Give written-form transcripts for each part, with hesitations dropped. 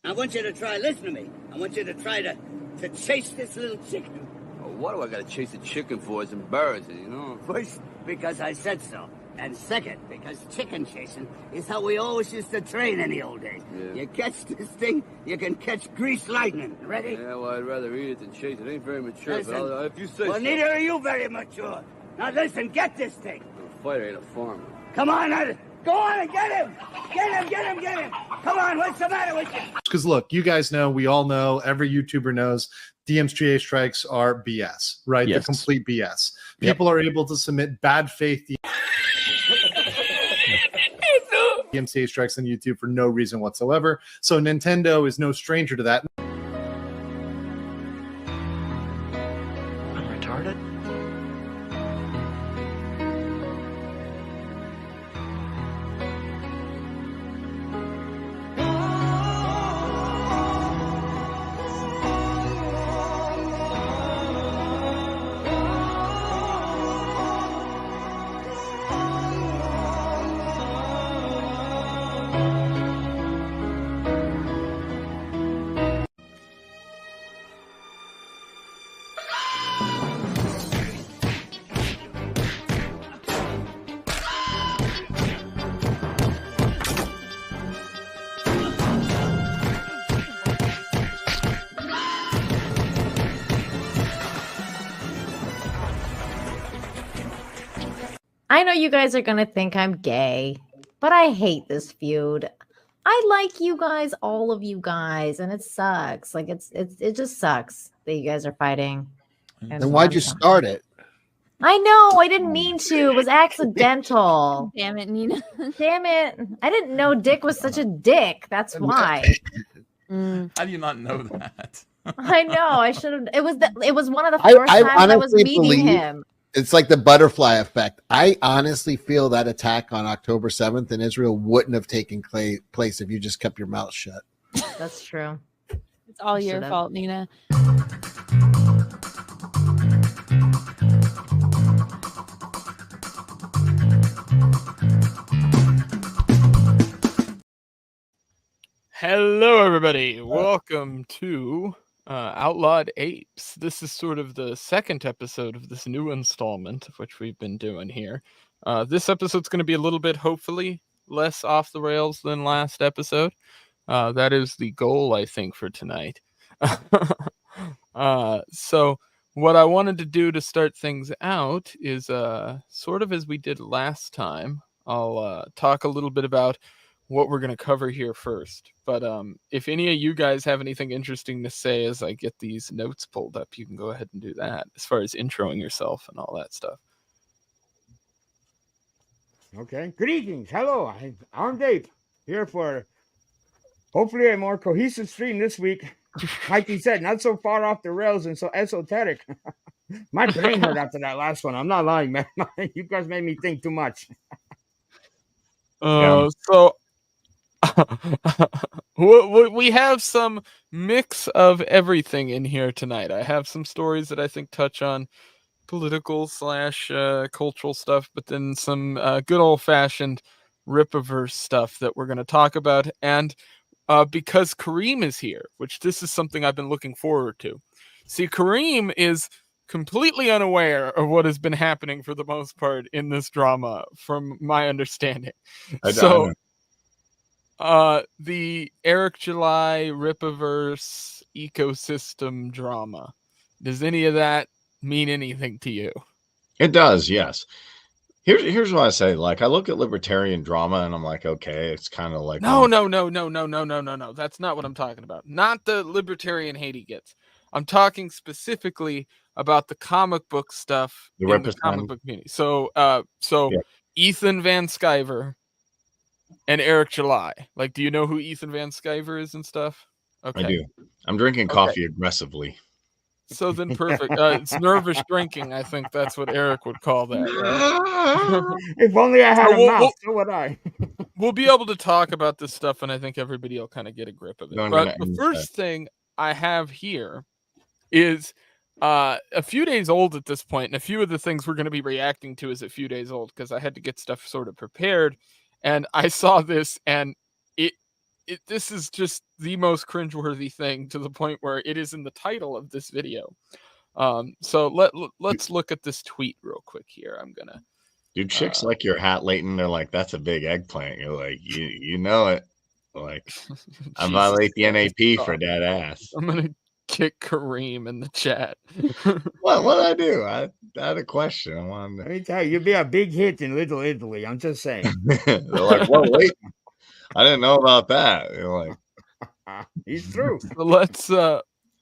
I want you to try, listen to me. I want you to try to chase this little chicken. Oh, what do I gotta chase a chicken for? It's embarrassing, you know? First, because I said so. And second, because chicken chasing is how we always used to train in the old days. Yeah. You catch this thing, you can catch grease lightning. Ready? Yeah, well, I'd rather eat it than chase it. It ain't very mature, Listen, but if you say well, so. neither are you very mature. Now listen, get this thing. I'm a fighter, ain't a farmer. Come on, go on and get him. Get him. Come on, what's the matter with you? Because look, you guys know, we all know, every YouTuber knows DMCA strikes are BS, right? Yes. The complete BS. People are able to submit bad faith DMCA strikes on YouTube for no reason whatsoever. So Nintendo is no stranger to that. I'm retarded. I know you guys are going to think I'm gay, but I hate this feud. I like you guys, all of you guys, and it sucks. Like it just sucks that you guys are fighting. Then why'd you start it? I know, I didn't mean to. It was accidental. Damn it, Nina. Damn it. I didn't know Dick was such a dick. That's why. How do you not know that? I know. I should have. It was one of the first times I was meeting him. It's like the butterfly effect. I honestly feel that attack on October 7th in Israel wouldn't have taken place if you just kept your mouth shut. That's true. It's all your fault, Nina. Hello, everybody. Welcome to Outlawed Apes. This is sort of the second episode of this new installment of which we've been doing here. This episode's going to be a little bit, hopefully, less off the rails than last episode. That is the goal, I think, for tonight. So what I wanted to do to start things out is sort of as we did last time. I'll talk a little bit about what we're going to cover here first. But if any of you guys have anything interesting to say as I get these notes pulled up, you can go ahead and do that as far as introing yourself and all that stuff. Okay. Greetings. Hello. I'm Dave, here for hopefully a more cohesive stream this week. Like you said, not so far off the rails and so esoteric. My brain hurt after that last one. I'm not lying, man. You guys made me think too much. So we have some mix of everything in here tonight. I have some stories that I think touch on political / cultural stuff, but then some good old-fashioned rippaerse stuff that we're going to talk about. And because Kareem is here, which this is something I've been looking forward to. See, Kareem is completely unaware of what has been happening for the most part in this drama, from my understanding. The Eric July rippaerse ecosystem drama. Does any of that mean anything to you? It does, yes. Here's what I say. Like, I look at libertarian drama and I'm like, okay, it's kind of like No. That's not what I'm talking about. Not the libertarian hate he gets. I'm talking specifically about the comic book stuff in the comic book community. So Ethan Van Sciver and Eric July. Like, do you know who Ethan Van Sciver is and stuff? Okay. I do. I'm drinking coffee aggressively. So then perfect. It's nervous drinking. I think that's what Eric would call that. Right? If only I had a mouth, so would I. We'll be able to talk about this stuff, and I think everybody will kind of get a grip of it. But the first thing I have here is a few days old at this point, and a few of the things we're going to be reacting to is a few days old because I had to get stuff sort of prepared. And I saw this, and this is just the most cringeworthy thing, to the point where it is in the title of this video. So let's look at this tweet real quick here. I'm gonna. Dude, chicks like your hat, Leighton. They're like, that's a big eggplant. You're like, you know it. Like, I violate the NAP for that ass. I'm gonna kick Kareem in the chat. What did I do? I had a question. I wanted Let me tell you, you'd be a big hit in Little Italy. I'm just saying. They're like, whoa, wait. I didn't know about that. You're like, he's true. So let's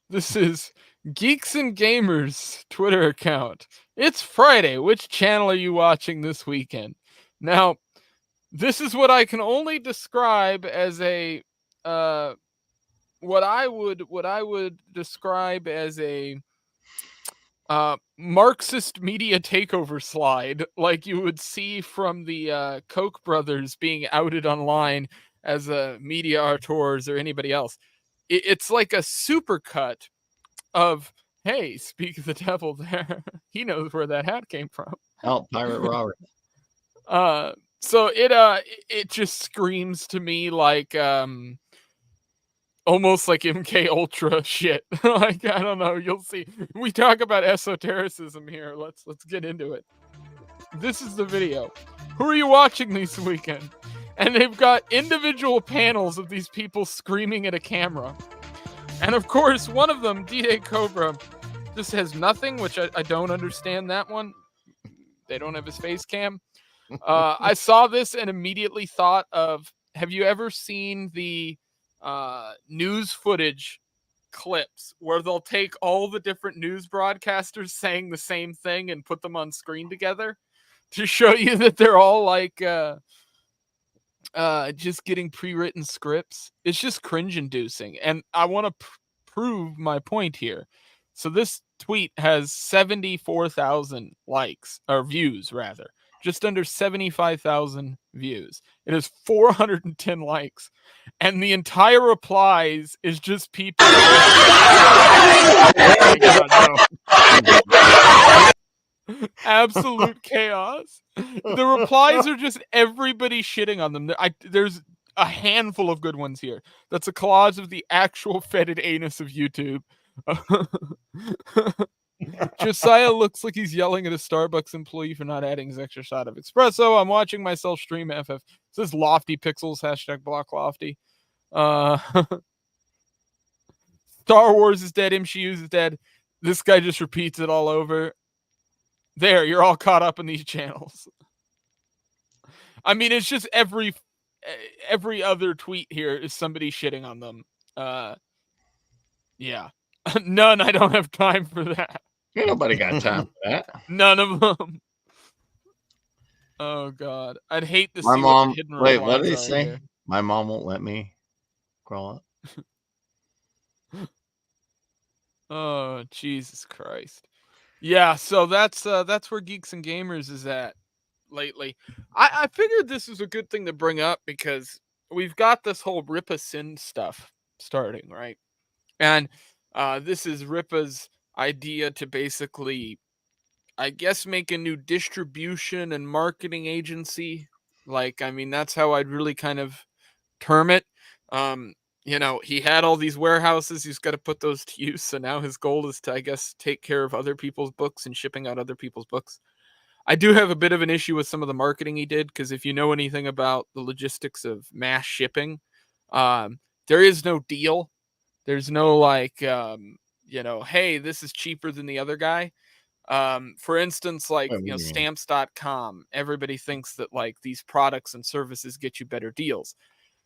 this is Geeks and Gamers Twitter account. It's Friday. Which channel are you watching this weekend? Now, this is what I can only describe as a what I would describe as a Marxist media takeover slide, like you would see from the Koch brothers being outed online as media auteurs or anybody else. It's like a supercut of, hey, speak of the devil there. He knows where that hat came from. Oh, Pirate Robert. So it just screams to me like almost like MK Ultra shit. Like, I don't know, you'll see. We talk about esotericism here. Let's get into it. This is the video. Who are you watching this weekend? And they've got individual panels of these people screaming at a camera. And of course, one of them, D-Day Cobra, just has nothing, which I don't understand that one. They don't have his face cam. I saw this and immediately thought of, have you ever seen the news footage clips where they'll take all the different news broadcasters saying the same thing and put them on screen together to show you that they're all like just getting pre-written scripts? It's just cringe inducing, and I want to prove my point here. So this tweet has 74,000 likes, or views rather, just under 75,000 views. It has 410 likes, and the entire replies is just people. Absolute chaos. The replies are just everybody shitting on them. There's a handful of good ones here. That's a collage of the actual fetid anus of YouTube. Josiah looks like he's yelling at a Starbucks employee for not adding his extra shot of espresso. I'm watching myself stream FF. This is Lofty Pixels, hashtag block Lofty. Star Wars is dead. MCU is dead. This guy just repeats it all over. There, you're all caught up in these channels. I mean, it's just every other tweet here is somebody shitting on them. Yeah. None. I don't have time for that. Ain't nobody got time for that. None of them. Oh God, I'd hate to see my mom. What the hidden Wait, what did he rewards are say? here. My mom won't let me crawl up. Oh Jesus Christ! Yeah, so that's where Geeks and Gamers is at lately. I figured this was a good thing to bring up because we've got this whole rippaerse stuff starting, right? And this is Rippa's idea to basically, I guess, make a new distribution and marketing agency. Like, I mean, that's how I'd really kind of term it. You know, he had all these warehouses. He's got to put those to use. So now his goal is to, I guess, take care of other people's books and shipping out other people's books. I do have a bit of an issue with some of the marketing he did, because if you know anything about the logistics of mass shipping, there is no deal. There's no like, you know, hey, this is cheaper than the other guy. For instance, like, you know, stamps.com, everybody thinks that like these products and services get you better deals.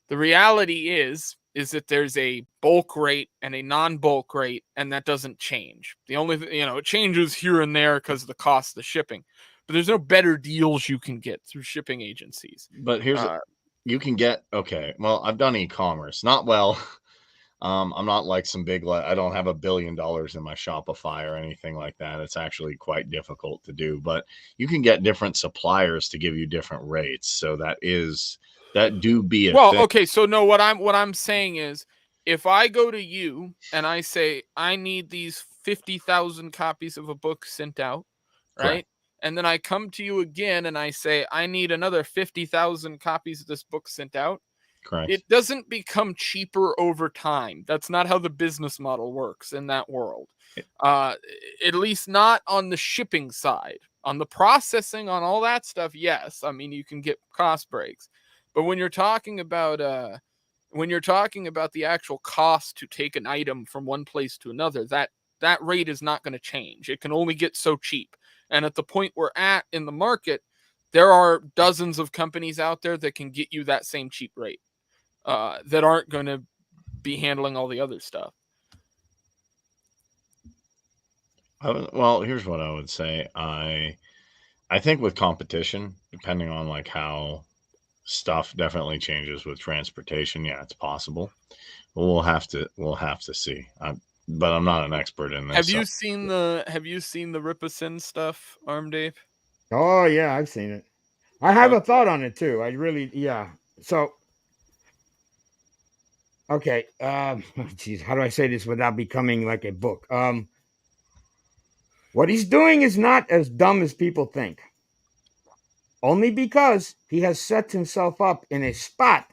The reality is that there's a bulk rate and a non-bulk rate, and that doesn't change. The only, you know, it changes here and there because of the cost of the shipping, but there's no better deals you can get through shipping agencies. But here's you can get, okay, well, I've done e-commerce, not well. I'm not like some big, I don't have $1 billion in my Shopify or anything like that. It's actually quite difficult to do, but you can get different suppliers to give you different rates. So that do be a well thing. Okay, so no, what I'm saying is, if I go to you and I say I need these 50,000 copies of a book sent out, right? Correct. And then I come to you again and I say I need another 50,000 copies of this book sent out. Correct. It doesn't become cheaper over time. That's not how the business model works in that world. At least not on the shipping side. On the processing, on all that stuff, yes. I mean, you can get cost breaks. But when you're talking about the actual cost to take an item from one place to another, that rate is not going to change. It can only get so cheap. And at the point we're at in the market, there are dozens of companies out there that can get you that same cheap rate, that aren't going to be handling all the other stuff. Well, here's what I would say. I think with competition, depending on like how stuff definitely changes with transportation, yeah, it's possible. But we'll have to see. But I'm not an expert in this. Have you seen the rippaerse stuff, Arm Dave? Oh yeah, I've seen it. I have a thought on it too. I really, yeah. So, okay, geez, how do I say this without becoming like a book? What he's doing is not as dumb as people think. Only because he has set himself up in a spot,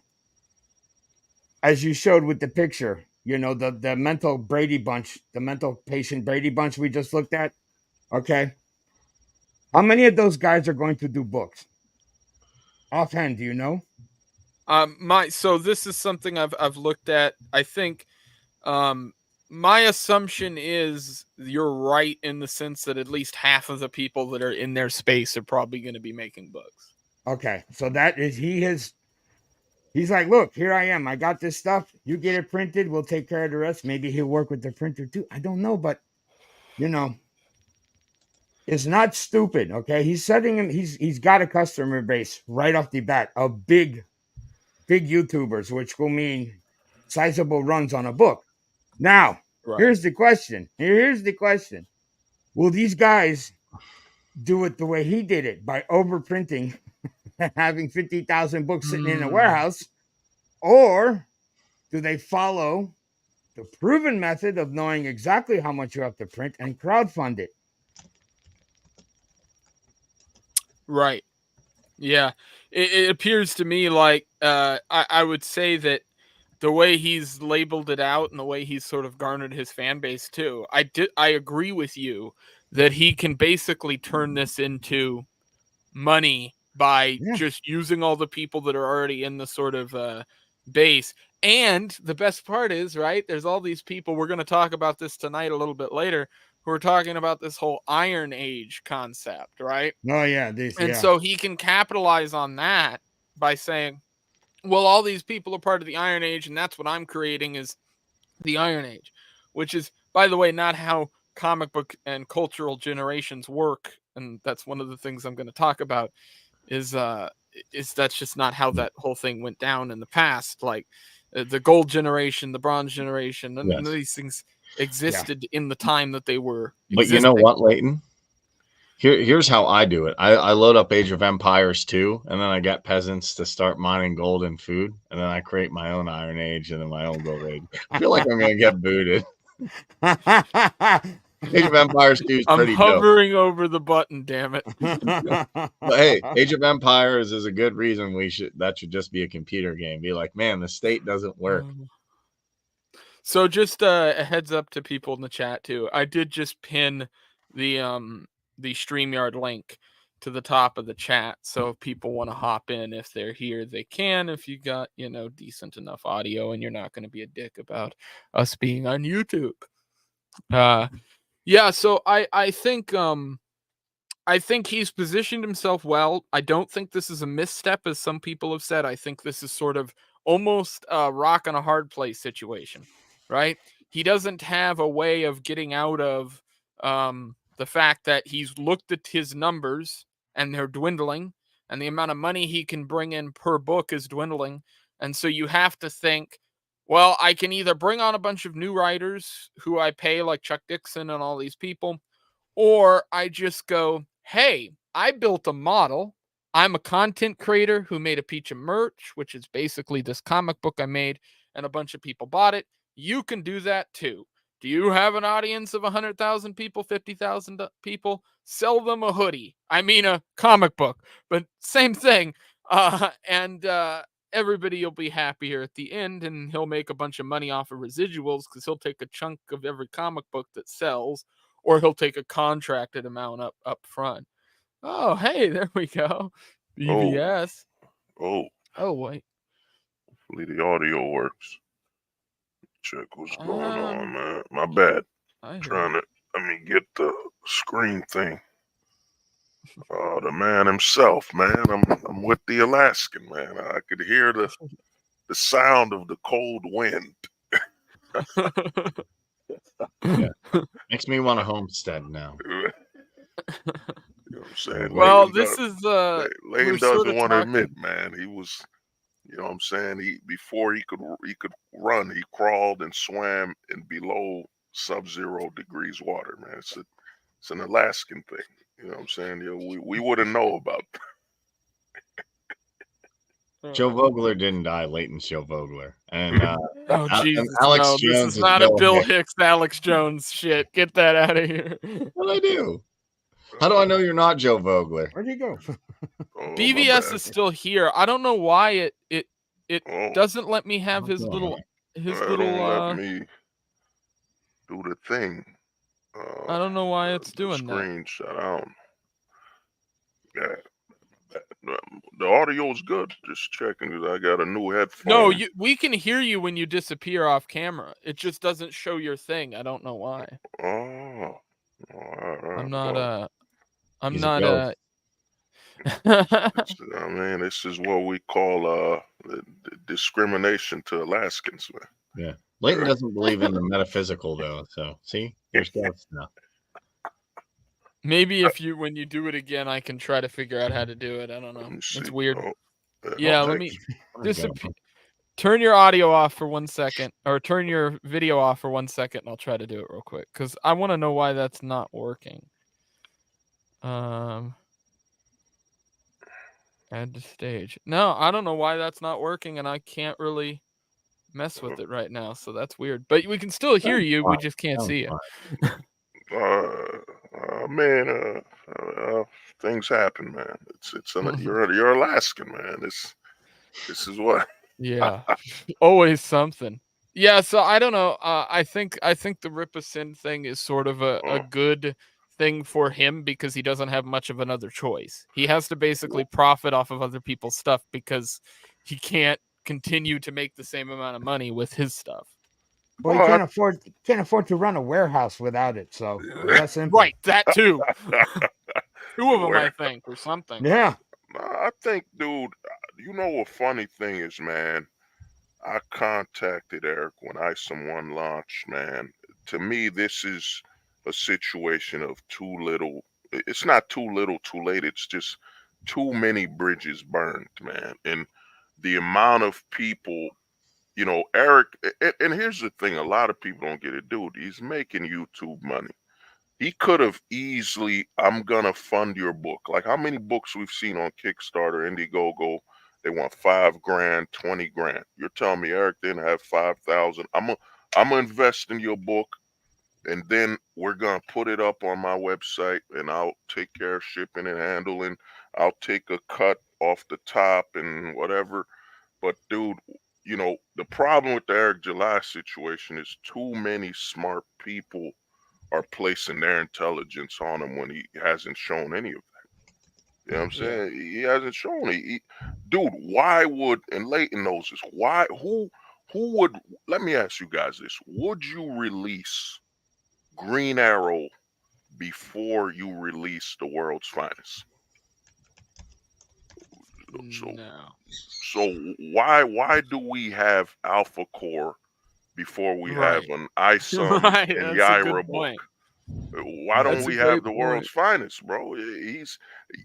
as you showed with the picture. You know, the mental Brady Bunch, the mental patient Brady Bunch we just looked at. Okay. How many of those guys are going to do books? Offhand, do you know? So this is something I've looked at. I think my assumption is you're right in the sense that at least half of the people that are in their space are probably going to be making books. Okay, so that is he's like, look, here I am. I got this stuff. You get it printed. We'll take care of the rest. Maybe he'll work with the printer too. I don't know, but you know, it's not stupid. Okay, he's got a customer base right off the bat of big YouTubers, which will mean sizable runs on a book. Now, here's the question. Here's the question. Will these guys do it the way he did it, by overprinting and having 50,000 books sitting in a warehouse? Or do they follow the proven method of knowing exactly how much you have to print and crowdfund it? Right. Yeah. It appears to me like I would say that the way he's labeled it out and the way he's sort of garnered his fan base too, I agree with you that he can basically turn this into money by just using all the people that are already in the sort of base. And the best part is, right, there's all these people, we're going to talk about this tonight a little bit later, who are talking about this whole Iron Age concept, right? Oh yeah, so he can capitalize on that by saying, well, all these people are part of the Iron Age, and that's what I'm creating is the Iron Age, which is, by the way, not how comic book and cultural generations work. And that's one of the things I'm going to talk about is that's just not how that whole thing went down in the past. Like the gold generation, the bronze generation, none of these things existed in the time that they were existing. But you know what, Leighton? Here's how I do it. I load up Age of Empires 2, and then I get peasants to start mining gold and food, and then I create my own Iron Age and then my own Gold Age. I feel like I'm going to get booted. Age of Empires 2 is pretty dope. I'm hovering over the button, damn it. But hey, Age of Empires is a good reason that should just be a computer game. Be like, man, the state doesn't work. So just a heads up to people in the chat too. I did just pin the StreamYard link to the top of the chat. So if people want to hop in, if they're here, they can. If you got, decent enough audio and you're not going to be a dick about us being on YouTube. Yeah, so I think he's positioned himself well. I don't think this is a misstep, as some people have said. I think this is sort of almost a rock and a hard place situation, right? He doesn't have a way of getting out of the fact that he's looked at his numbers and they're dwindling, and the amount of money he can bring in per book is dwindling. And so you have to think, well, I can either bring on a bunch of new writers who I pay, like Chuck Dixon and all these people, or I just go, hey, I built a model. I'm a content creator who made a piece of merch, which is basically this comic book I made, and a bunch of people bought it. You can do that too. Do you have an audience of 100,000 people, 50,000 people? Sell them a hoodie. I mean, a comic book, but same thing. And everybody will be happier at the end, and he'll make a bunch of money off of residuals because he'll take a chunk of every comic book that sells, or he'll take a contracted amount up front. Oh, hey, there we go. BVS. Oh, Wait. hopefully the audio works. Check what's going on, man. My bad. Let me get the screen thing. The man himself, man. I'm with the Alaskan, man. I could hear the sound of the cold wind. Yeah. Makes me want a homestead now. You know what I'm saying? Well, Lane doesn't want to admit, man. He was, you know what I'm saying? Before he could run, he crawled and swam in below sub-zero degrees water, man. It's an Alaskan thing. You know what I'm saying? You know, we wouldn't know about that. Joe Vogler didn't die. Leighton's Joe Vogler. And Jesus, Alex no, Jones this is not a Bill Hicks, Alex Jones shit. Get that out of here. What do I do? How do I know you're not Joe Vogler? Where'd he go? BVS is still here. I don't know why it doesn't let me have his little let me do the thing. I don't know why it's doing that. Screenshot. I don't know. Yeah. The audio's good. Just checking because I got a new headphone. No, we can hear you when you disappear off camera. It just doesn't show your thing. I don't know why. Oh. I'm not I mean, this is what we call the discrimination to Alaskans, man. Yeah. Leighton doesn't believe in the metaphysical, though. So, see? There's ghosts now. Maybe when you do it again, I can try to figure out how to do it. I don't know. It's weird. Let me turn your audio off for 1 second, or turn your video off for 1 second, and I'll try to do it real quick because I want to know why that's not working. Add to stage. No, I don't know why that's not working, and I can't really mess with it right now, so that's weird. But we can still hear you. We just can't see you. Man, things happen, man. You're Alaskan, man. This is what. Yeah, always something. Yeah, so I don't know. I think the rippaerse thing is sort of a good thing for him because he doesn't have much of another choice. He has to basically profit off of other people's stuff because he can't continue to make the same amount of money with his stuff. Well, he can't afford to run a warehouse without it. So that's right, that too. Two of them, I think, or something. Yeah. I think, dude. You know what funny thing is, man? I contacted Eric when Isom 1 launched, man. To me, this is a situation of too little. It's not too little, too late. It's just too many bridges burned, man. And the amount of people, you know, Eric, and here's the thing, a lot of people don't get it, dude. He's making YouTube money. He could have easily, I'm going to fund your book. Like how many books we've seen on Kickstarter, Indiegogo, they want $5,000, $20,000. You're telling me Eric didn't have 5,000. I'm gonna invest in your book, and then we're gonna put it up on my website, and I'll take care of shipping and handling. I'll take a cut off the top and whatever. But dude, you know, the problem with the Eric July situation is too many smart people are placing their intelligence on him when he hasn't shown any of that. You know what I'm saying? He hasn't shown it. Dude, why would, and Leighton knows this, who would, let me ask you guys this. Would you release Green Arrow before you release The World's Finest? So why do we have Alpha Core before we have an Isom and Yaira book? Why don't we have The World's Finest, bro?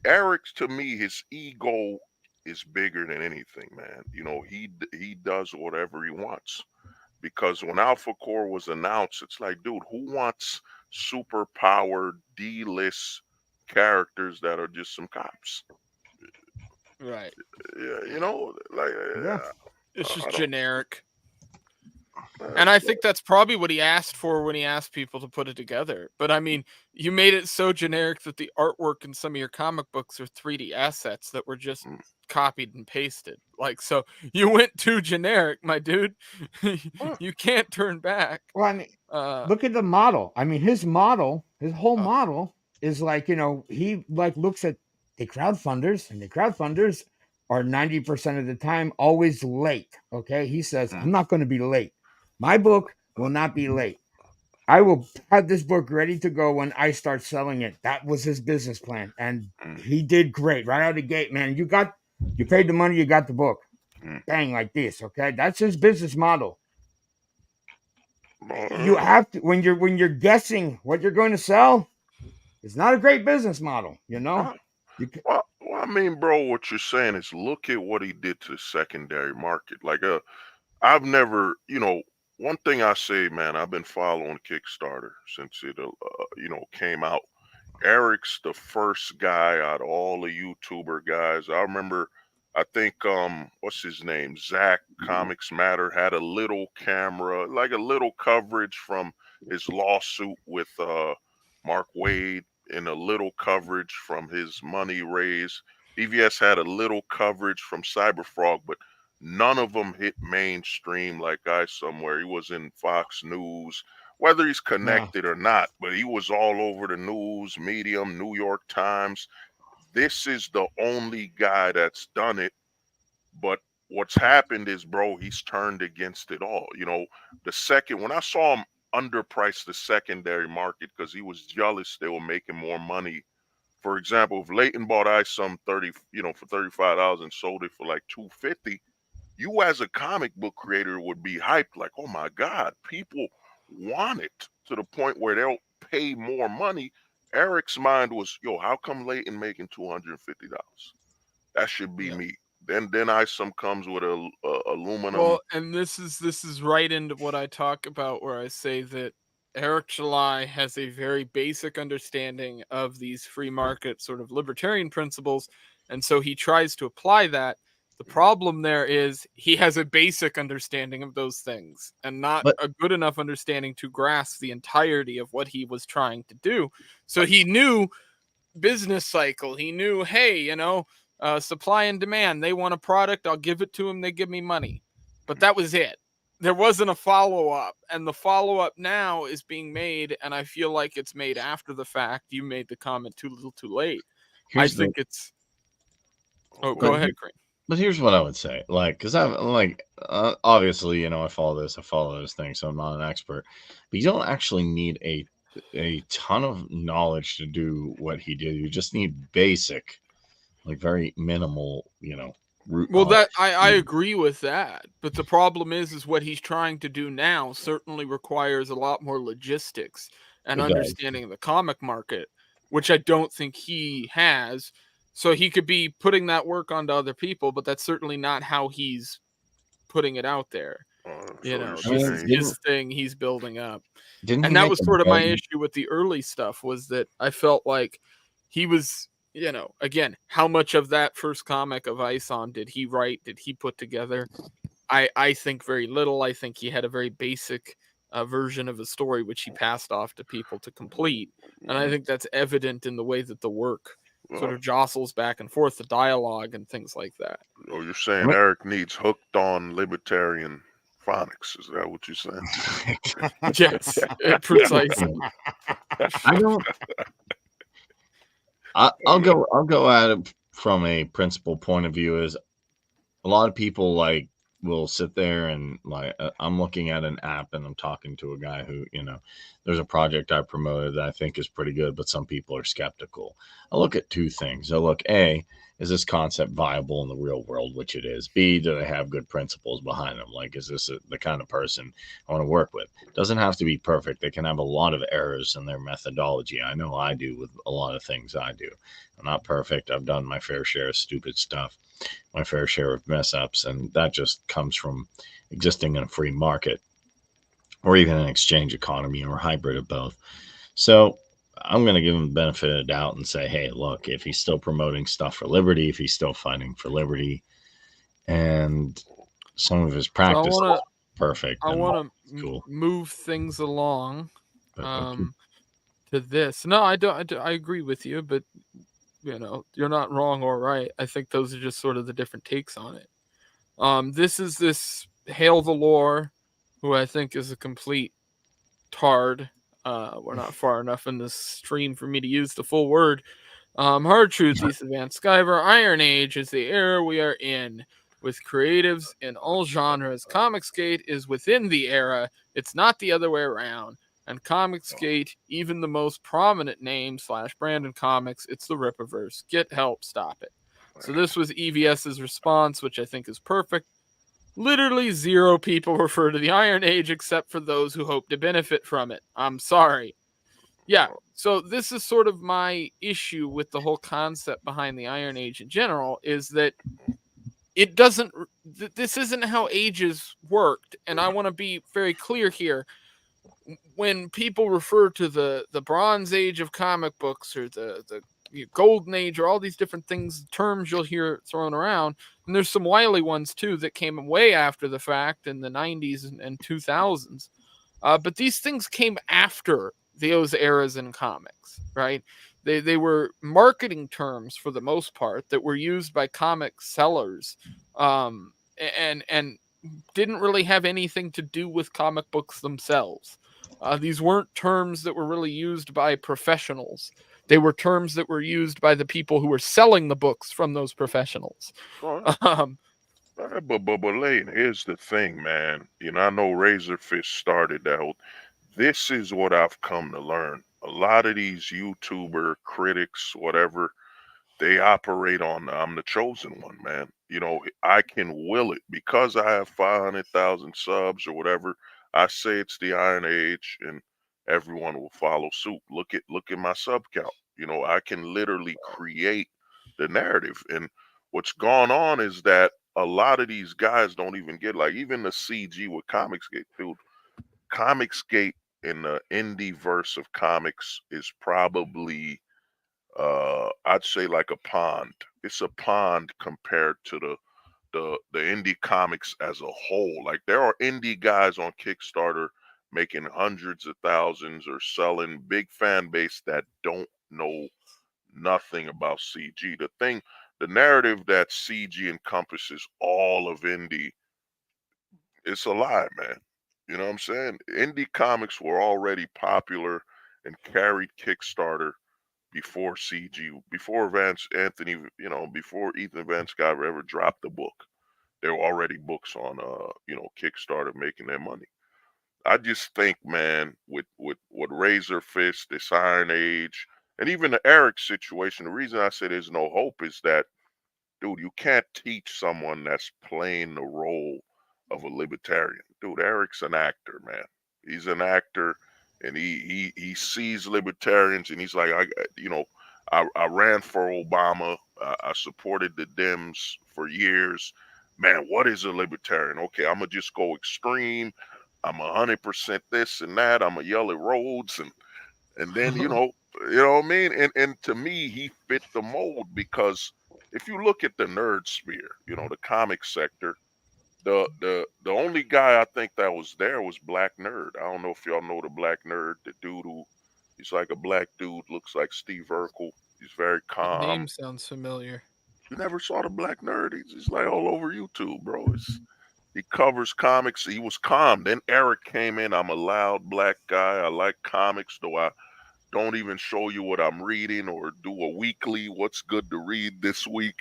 Eric, to me, his ego is bigger than anything, man. You know, he does whatever he wants. Because when Alpha Core was announced, it's like, dude, who wants super powered D-list characters that are just some cops? Right. Yeah, you know, like it's just generic. And I think that's probably what he asked for when he asked people to put it together. But I mean, you made it so generic that the artwork in some of your comic books are 3D assets that were just copied and pasted. Like, so you went too generic, my dude. You can't turn back. Well, I mean, look at the model. I mean, his whole model is like, he like looks at the crowdfunders, and the crowdfunders are 90% of the time always late. Okay. He says, I'm not going to be late. My book will not be late. I will have this book ready to go when I start selling it. That was his business plan. And he did great right out of the gate, man. You paid the money, you got the book. Bang, like this. Okay. That's his business model. You have to, when you're guessing what you're going to sell, it's not a great business model, Well, I mean, bro, what you're saying is look at what he did to the secondary market. Like, I've never, one thing I say, man, I've been following Kickstarter since it, came out. Eric's the first guy out of all the YouTuber guys. I remember, I think, what's his name? Zach Comics Matter had a little camera, like a little coverage from his lawsuit with Mark Wade, and a little coverage from his money raise. EVS had a little coverage from Cyberfrog, but none of them hit mainstream like I somewhere. He was in Fox News, whether he's connected or not, but he was all over the news, Medium, New York Times. This is the only guy that's done it. But what's happened is, bro, he's turned against it all. When I saw him underprice the secondary market because he was jealous they were making more money. For example, if Leighton bought ISOM for $35 and sold it for like $250, you as a comic book creator would be hyped, like, oh my God, people want it, to the point where they'll pay more money. Eric's mind was, yo, how come Leighton making $250? That should be me. Then ISOM comes with a aluminum. Well, and this is right into what I talk about, where I say that Eric July has a very basic understanding of these free market sort of libertarian principles, and so he tries to apply that. The problem there is he has a basic understanding of those things and not a good enough understanding to grasp the entirety of what he was trying to do. So he knew business cycle. He knew, hey, supply and demand. They want a product, I'll give it to them. They give me money. But that was it. There wasn't a follow-up. And the follow-up now is being made, and I feel like it's made after the fact. You made the comment too little too late. Go ahead, Craig. But here's what I would say, because I'm obviously, I follow this thing, so I'm not an expert. But you don't actually need a ton of knowledge to do what he did. You just need basic, very minimal, root. Well, that I agree with that, but the problem is what he's trying to do now certainly requires a lot more logistics and understanding of the comic market, which I don't think he has. So he could be putting that work onto other people, but that's certainly not how he's putting it out there. This is his thing he's building up. And that was sort of my issue with the early stuff, was that I felt like he was, again, how much of that first comic of ISOM did he write? Did he put together? I think very little. I think he had a very basic version of a story, which he passed off to people to complete. And I think that's evident in the way that the work sort of jostles back and forth, the dialogue and things like that. Oh, you're saying Eric needs hooked on libertarian phonics? Is that what you're saying? Yes, precisely. I'll go at it from a principle point of view. Is a lot of people will sit there and I'm looking at an app and I'm talking to a guy who, there's a project I promoted that I think is pretty good, but some people are skeptical. I look at two things. I look, A, is this concept viable in the real world, which it is? B, do they have good principles behind them? Is this the kind of person I want to work with? It doesn't have to be perfect. They can have a lot of errors in their methodology. I know I do with a lot of things I do. I'm not perfect. I've done my fair share of stupid stuff, my fair share of mess ups, and that just comes from existing in a free market or even an exchange economy or a hybrid of both. So I'm going to give him the benefit of the doubt and say, hey, look, if he's still promoting stuff for liberty, if he's still fighting for liberty, and some of his practice. Perfect. I Then want it's to cool. move things along Okay. to this. No, I don't. I agree with you, but you're not wrong or right. I think those are just sort of the different takes on it. This is this Hail the Lore, who I think is a complete tard. We're not far enough in this stream for me to use the full word. Hard truth, East Advanced Skyver, Iron Age is the era we are in. With creatives in all genres, Comicsgate is within the era. It's not the other way around. And Comicsgate, even the most prominent name / Brandon Comics, it's the rippaerse. Get help, stop it. So this was EVS's response, which I think is perfect. Literally 0 people refer to the Iron Age except for those who hope to benefit from it. I'm sorry. Yeah, so this is sort of my issue with the whole concept behind the Iron Age in general, is that it doesn't, this isn't how ages worked. And I want to be very clear here. When people refer to the Bronze Age of comic books or the Golden Age or all these different things, terms you'll hear thrown around, and there's some wily ones too that came way after the fact in the 90s and 2000s. But these things came after those eras in comics, right? They were marketing terms for the most part that were used by comic sellers, and didn't really have anything to do with comic books themselves. These weren't terms that were really used by professionals. They were terms that were used by the people who were selling the books from those professionals. But Lane, here's the thing, man. I know Razorfish started that whole. This is what I've come to learn. A lot of these YouTuber critics, whatever, they operate on I'm the chosen one, man. I can will it because I have 500,000 subs or whatever. I say it's the Iron Age, and everyone will follow suit. Look at my sub count. I can literally create the narrative. And what's gone on is that a lot of these guys don't even get, like, even the CG with Comicsgate, dude. Comicsgate in the indie verse of comics is probably I'd say like a pond. It's a pond compared to the indie comics as a whole. Like, there are indie guys on Kickstarter making hundreds of thousands or selling big fan base that don't know nothing about CG. The narrative that CG encompasses all of indie, it's a lie, man. You know what I'm saying? Indie comics were already popular and carried Kickstarter before CG, before before Ethan Van Sciver ever dropped the book. There were already books on Kickstarter making their money. I just think, man, with Razorfish, this Iron Age, and even the Eric situation, the reason I say there's no hope is that, dude, you can't teach someone that's playing the role of a libertarian. Dude, Eric's an actor, man. He's an actor, and he sees libertarians, and he's like, I ran for Obama. I supported the Dems for years. Man, what is a libertarian? Okay, I'm gonna just go extreme. I'm 100% this and that. I'm gonna yell at roads, and then you know what I mean. And to me, he fit the mold because if you look at the nerd sphere, the comic sector, the only guy I think that was there was Black Nerd. I don't know if y'all know the Black Nerd, the dude who he's like a black dude, looks like Steve Urkel. He's very That name calm. sounds familiar. You never saw the Black Nerd? He's like all over YouTube, bro. He covers comics. He was calm. Then Eric came in. I'm a loud black guy. I like comics, though I don't even show you what I'm reading or do a weekly. What's good to read this week?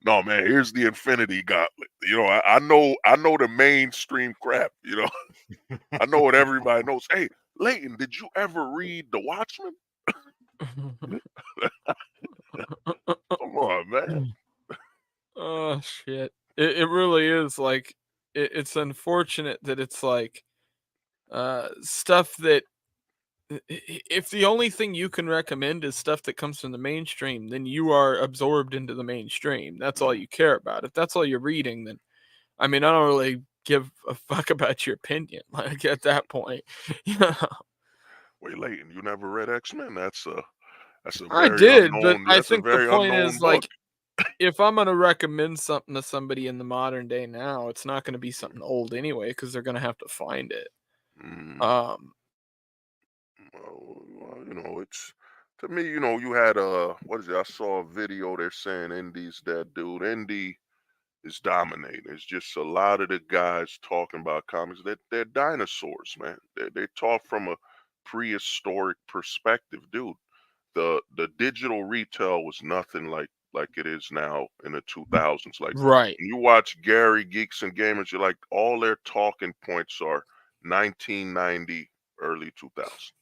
No, man. Here's the Infinity Gauntlet. I know the mainstream crap. I know what everybody knows. Hey, Leighton, did you ever read The Watchmen? Come on, man. Oh shit! It really is like it's unfortunate that it's like stuff that if the only thing you can recommend is stuff that comes from the mainstream, then you are absorbed into the mainstream. That's all you care about. If that's all you're reading, then I mean, I don't really give a fuck about your opinion. Like at that point, Wait, Leighton, you never read X-Men? That's a I very did, but unknown. I That's a think the very point unknown is book. like if I'm gonna recommend something to somebody in the modern day now, it's not gonna be something old anyway, because they're gonna have to find it. Um, Well, it's to me, you had what is it? I saw a video. They're saying Indy's dead, dude. Indy is dominating. It's just a lot of the guys talking about comics. They're dinosaurs, man. They talk from a prehistoric perspective, dude. The digital retail was nothing like it is now in the 2000s. Like right. when you watch Gary Geeks and Gamers, you're like all their talking points are 1990, early 2000s.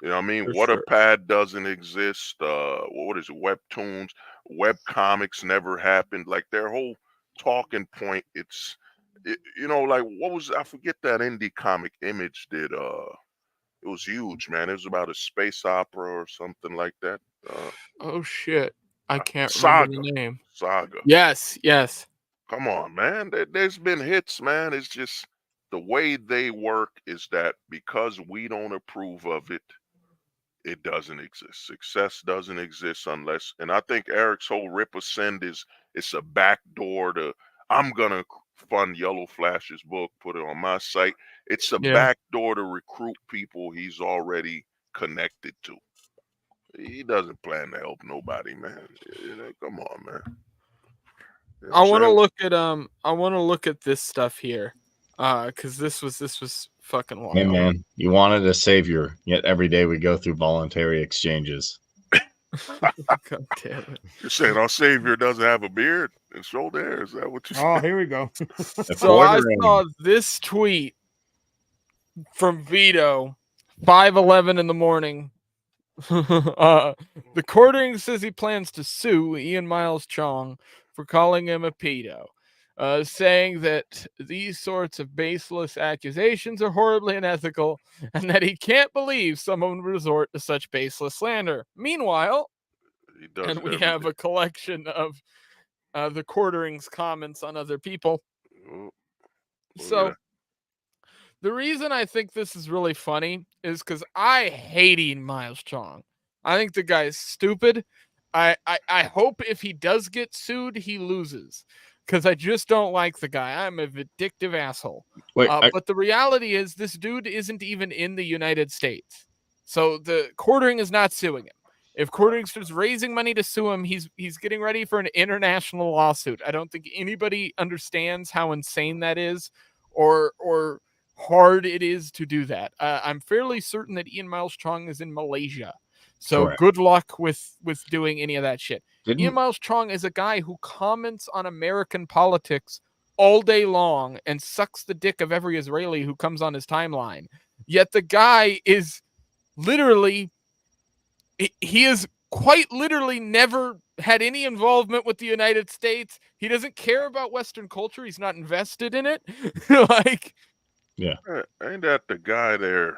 You know what I mean? For What a sure. pad doesn't exist. What is it? Webtoons, web comics never happened. Like their whole talking point. Like what was I forget that indie comic Image did. It was huge, man. It was about a space opera or something like that. Oh shit, I can't remember Saga, the name. Saga. Yes. Come on, man. There's been hits, man. It's just the way they work is that because we don't approve of it, it doesn't exist. Success doesn't exist unless, and I think Eric's whole rippaerse is it's a backdoor to I'm gonna fund Yellow Flash's book, put it on my site. It's a Yeah. backdoor to recruit people he's already connected to. He doesn't plan to help nobody, man. Come on, man. You know I what want to I'm saying? look at this stuff here, because this was fucking wild. Hey man, you wanted a savior, yet every day we go through voluntary exchanges. God damn it! You're saying our savior doesn't have a beard and shoulder hair? Is that what you Oh, said? here we go. So I saw this tweet from Vito, 5:11 in the morning. The quartering says he plans to sue Ian Miles Chong for calling him a pedo, saying that these sorts of baseless accusations are horribly unethical and that he can't believe someone would resort to such baseless slander. Meanwhile, He does and it we every have day. a collection of the quartering's comments on other people. Oh, So the reason I think this is really funny is because I hate Ian Miles Chong. I think the guy's stupid. I hope if he does get sued, he loses. Because I just don't like the guy. I'm a vindictive asshole. Wait, But the reality is, this dude isn't even in the United States. So the quartering is not suing him. If quartering starts raising money to sue him, he's getting ready for an international lawsuit. I don't think anybody understands how insane that is, or hard it is to do that. I'm fairly certain that Ian Miles Chong is in Malaysia. So Correct. good luck with doing any of that shit. Ian Didn't Miles Chong is a guy who comments on American politics all day long and sucks the dick of every Israeli who comes on his timeline. Yet the guy is literally, he is quite literally never had any involvement with the United States. He doesn't care about Western culture. He's not invested in it. Like, yeah. Ain't that the guy they're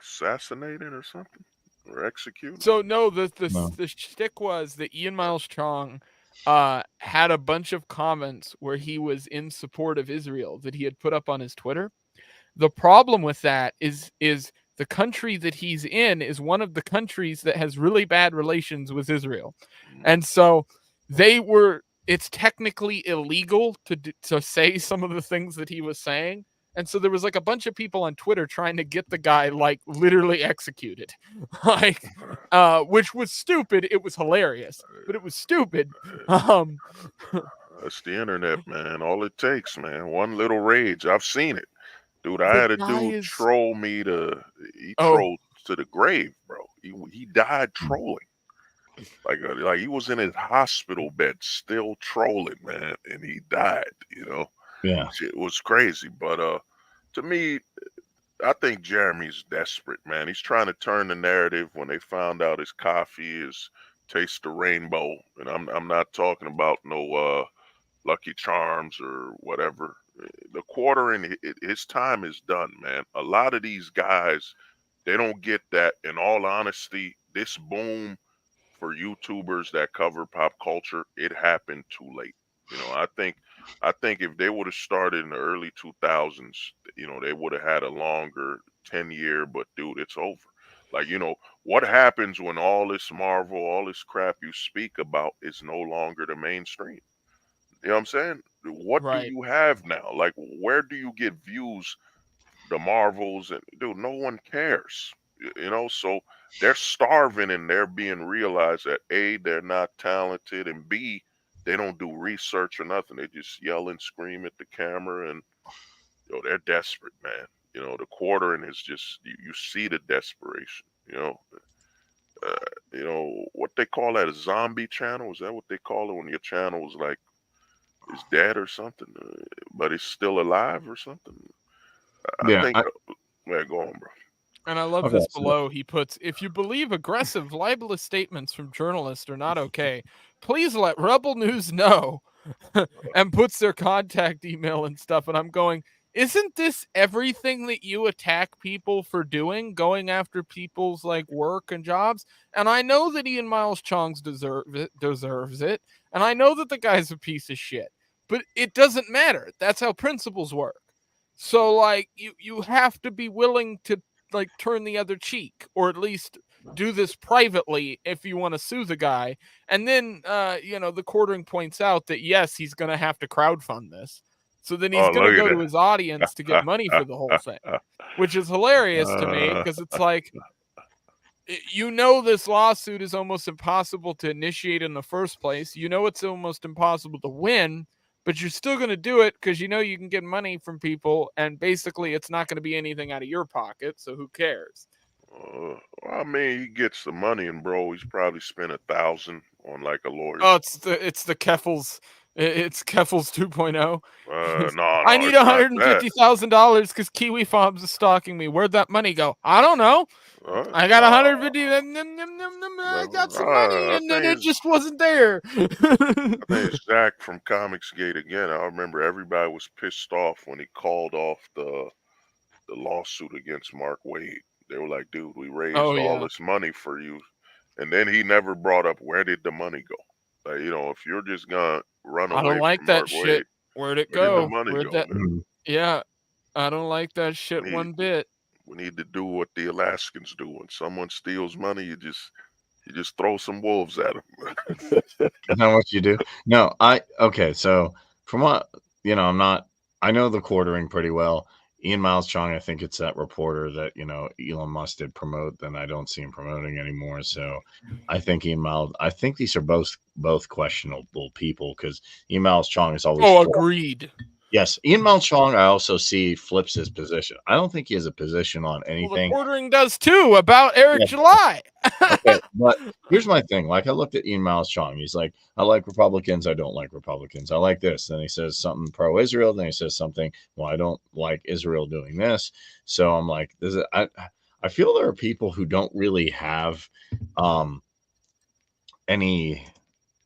assassinating or something? Or executing? so no, the No. shtick was that Ian Miles Chong had a bunch of comments where he was in support of Israel that he had put up on his Twitter. The problem with that is the country that he's in is one of the countries that has really bad relations with Israel. And so it's technically illegal to say some of the things that he was saying. And so there was like a bunch of people on Twitter trying to get the guy like literally executed, like, which was stupid. It was hilarious, but it was stupid. That's the internet, man. All it takes, man. One little rage. I've seen it. Dude, I The had a guy dude is troll me he trolled to the grave, bro. He died trolling. Like he was in his hospital bed still trolling, man, and he died, Yeah. Shit was crazy. But to me, I think Jeremy's desperate, man. He's trying to turn the narrative when they found out his coffee is taste the rainbow. And I'm not talking about no Lucky Charms or whatever. The quartering, his time is done, man. A lot of these guys, they don't get that. In all honesty, this boom for YouTubers that cover pop culture, it happened too late. I think if they would have started in the early 2000s, they would have had a longer 10-year, but dude, it's over. Like, what happens when all this Marvel, all this crap you speak about is no longer the mainstream? You know what I'm saying? What do Right. you have now? Like, where do you get views? The Marvels, and dude, no one cares. So they're starving and they're being realized that A, they're not talented, and B, they don't do research or nothing. They just yell and scream at the camera, and they're desperate, man. The quartering is just you see the desperation. What they call that, a zombie channel? Is that what they call it when your channel is dead or something, but it's still alive or something? I Yeah. think. Yeah, go on, bro. And I love Okay, this so- below. He puts, if you believe aggressive, libelous statements from journalists are not okay, please let Rebel News know. And puts their contact email and stuff. And I'm going, isn't this everything that you attack people for doing? Going after people's like work and jobs? And I know that Ian Miles Chong's deserves it. And I know that the guy's a piece of shit. But it doesn't matter. That's how principles work. So like you have to be willing to like turn the other cheek, or at least do this privately if you want to sue the guy. And then the quartering points out that yes, he's going to have to crowdfund this, so then he's Oh, going to look go at to his audience to get money for the whole thing, which is hilarious to me, because it's like, this lawsuit is almost impossible to initiate in the first place. It's almost impossible to win, but you're still going to do it because you can get money from people, and basically it's not going to be anything out of your pocket, so who cares? I mean, he gets the money, and bro, he's probably spent $1,000 on like a lawyer. Oh, it's the Keffels. It's Keffels 2.0. No, I need it's not that. $150,000 because Kiwi Farms is stalking me. Where'd that money go? I don't know. I got 150. I got some money, and then it just wasn't there. I think it's Zach from Comicsgate again. I remember everybody was pissed off when he called off the lawsuit against Mark Wade. They were like, dude, we raised all this money for you. And then he never brought up, where did the money go? Like, if you're just gonna run away I don't like from that Mark shit. Wade, Where'd it where did go? the money Where'd go, that? man? Yeah, I don't like that shit one bit. We need to do what the Alaskans do. When someone steals money, you just throw some wolves at them. Is that what you do? No, okay. So from what I know the quartering pretty well. Ian Miles Chong, I think it's that reporter that Elon Musk did promote, then I don't see him promoting anymore. So I think I think these are both questionable people, because Ian Miles Chong is always agreed. Yes, Ian Miles Chong, I also see flips his position. I don't think he has a position on anything. Well, the quartering does too, about Eric July. Okay, but here's my thing. Like, I looked at Ian Miles Chong. He's like, I like Republicans. I don't like Republicans. I like this. Then he says something pro-Israel. Then he says something, well, I don't like Israel doing this. So I'm like, I feel there are people who don't really have any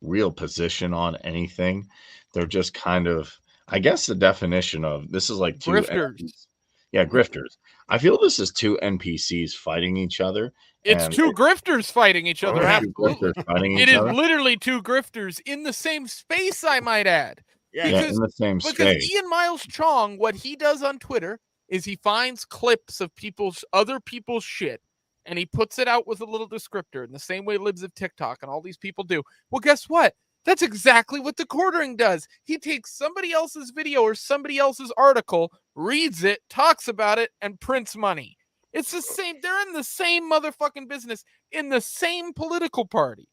real position on anything. They're just kind of, I guess the definition of this is like two grifters. Grifters. I feel this is two NPCs fighting each other. It's two grifters fighting each other. Absolutely. It is literally two grifters in the same space, I might add. Yeah, in the same space. Because Ian Miles Chong, what he does on Twitter is he finds clips of other people's shit, and he puts it out with a little descriptor in the same way Libs of TikTok and all these people do. Well, guess what? That's exactly what the quartering does. He takes somebody else's video or somebody else's article, reads it, talks about it, and prints money. It's the same. They're in the same motherfucking business, in the same political party.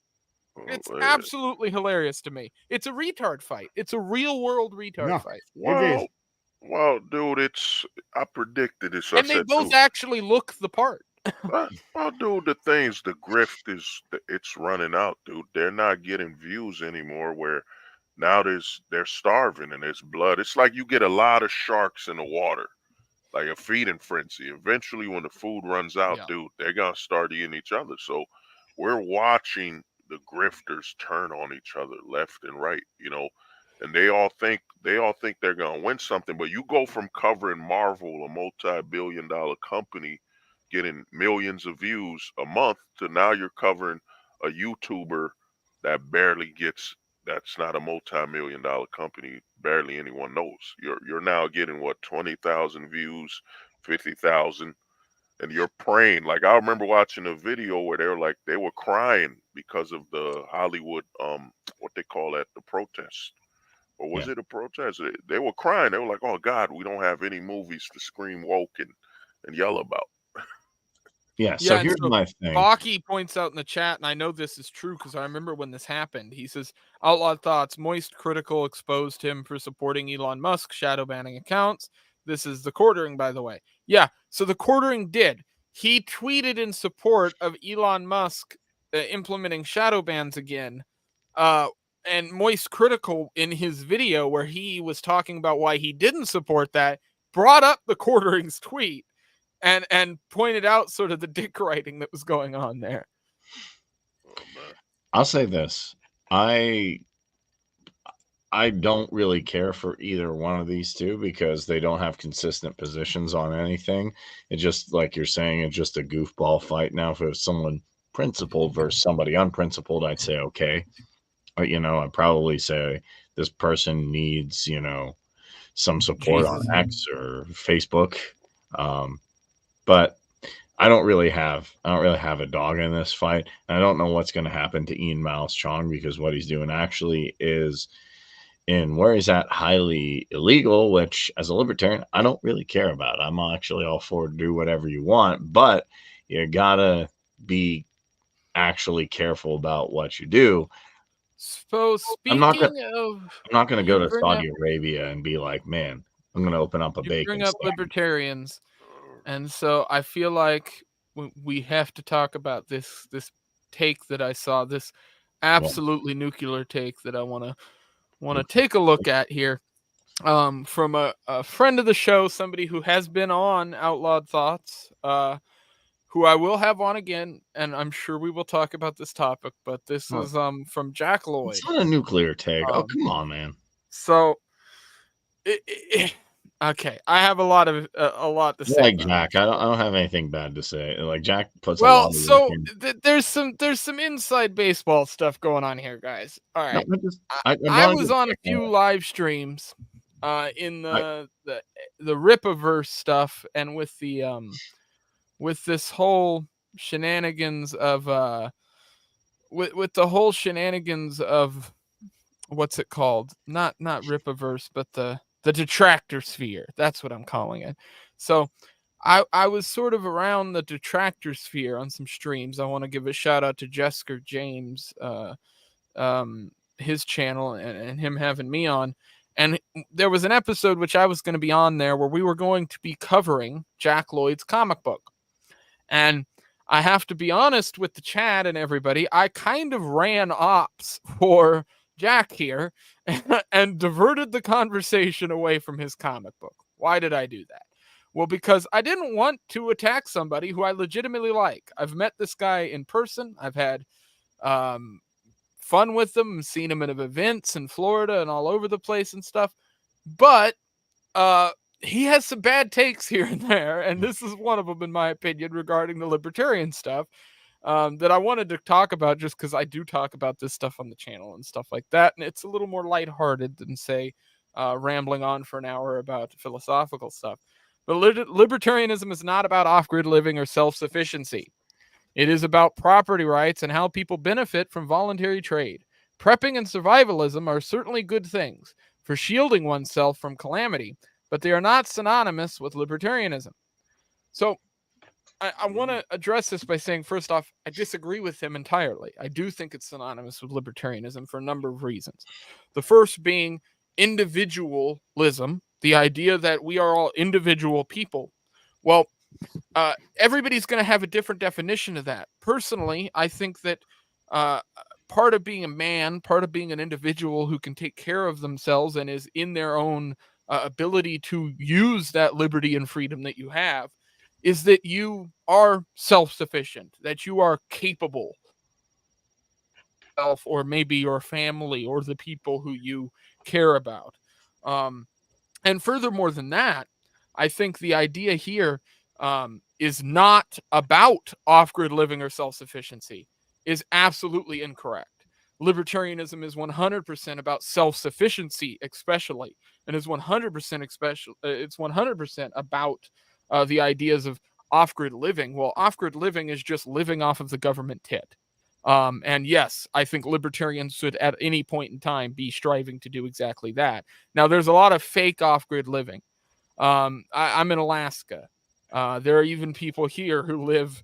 It's absolutely hilarious to me. It's a retard fight. It's a real world retard fight. Well, dude, I predicted this. And they both actually look the part. Well, dude, the grift it's running out, dude. They're not getting views anymore, where now they're starving and there's blood. It's like you get a lot of sharks in the water, like a feeding frenzy. Eventually, when the food runs out, dude, they're going to start eating each other. So we're watching the grifters turn on each other left and right, and they all think they're going to win something. But you go from covering Marvel, a multi-billion-dollar company, getting millions of views a month, to now you're covering a YouTuber that's not a multi-million-dollar company, barely anyone knows. You're now getting 20,000 views, 50,000. and you're praying. Like I remember watching a video where they were crying because of the Hollywood what they call that, the protest. Or was it a protest? They were crying. They were like, "Oh God, we don't have any movies to scream woke and yell about." Yeah. So Yeah, and here's so my thing. Baki points out in the chat, and I know this is true because I remember when this happened. He says, Outlawed Thoughts, Moist Critical exposed him for supporting Elon Musk shadow banning accounts. This is the quartering, by the way. Yeah, so the quartering did. He tweeted in support of Elon Musk implementing shadow bans again. And Moist Critical, in his video where he was talking about why he didn't support that, brought up the quartering's tweet and pointed out sort of the dick writing that was going on there. I'll say this. I don't really care for either one of these two because they don't have consistent positions on anything. It just, like you're saying, it's just a goofball fight. Now, if it was someone principled versus somebody unprincipled, I'd say okay. But, I'd probably say this person needs, some support on X or Facebook. But I don't really have a dog in this fight. And I don't know what's going to happen to Ian Miles Chong because what he's doing actually is in where he's at highly illegal, which as a libertarian, I don't really care about. I'm actually all for do whatever you want, but you gotta be actually careful about what you do. So I'm not gonna go to Saudi Arabia and be like, man, I'm gonna open up a bacon bring up stand. libertarians, and so I feel like we have to talk about this take that I saw, this absolutely nuclear take that I want to take a look at here, from a friend of the show, somebody who has been on Outlawed Thoughts, who I will have on again, and I'm sure we will talk about this topic, but this is from Jack Lloyd. It's not a nuclear take. Oh, come on, man. So, okay, I have a lot to say. Like Jack, I don't have anything bad to say. Like Jack puts well, a lot of so work in. there's some inside baseball stuff going on here, guys. All right, No, I was on a few live streams, in the rippaerse stuff, and with this whole shenanigans of with the whole shenanigans of what's it called? Not rippaerse, but the detractor sphere. That's what I'm calling it. So I was sort of around the detractor sphere on some streams. I want to give a shout out to Jessica James, his channel, and him having me on. And there was an episode which I was going to be on there where we were going to be covering Jack Lloyd's comic book. And I have to be honest with the chat and everybody, I kind of ran ops for Jack here and diverted the conversation away from his comic book. Why did I do that? Well, because I didn't want to attack somebody who I legitimately like. I've met this guy in person. I've had fun with him, seen him at events in Florida and all over the place and stuff. But he has some bad takes here and there, and this is one of them, in my opinion, regarding the libertarian stuff, that I wanted to talk about just because I do talk about this stuff on the channel and stuff like that, and it's a little more lighthearted than, say, rambling on for an hour about philosophical stuff. But libertarianism is not about off-grid living or self-sufficiency. It is about property rights and how people benefit from voluntary trade. Prepping and survivalism are certainly good things for shielding oneself from calamity, but they are not synonymous with libertarianism. So I want to address this by saying, first off, I disagree with him entirely. I do think it's synonymous with libertarianism for a number of reasons. The first being individualism, the idea that we are all individual people. Well, everybody's going to have a different definition of that. Personally, I think that part of being a man, part of being an individual who can take care of themselves and is in their own ability to use that liberty and freedom that you have, is that you are self-sufficient, that you are capable of, or maybe your family or the people who you care about. And furthermore than that, I think the idea here is not about off-grid living or self-sufficiency, is absolutely incorrect. Libertarianism is 100% about self-sufficiency, especially, and is 100% about the ideas of off-grid living. Well, off-grid living is just living off of the government tit. And yes, I think libertarians should at any point in time be striving to do exactly that. Now, there's a lot of fake off-grid living. I'm in Alaska. There are even people here who live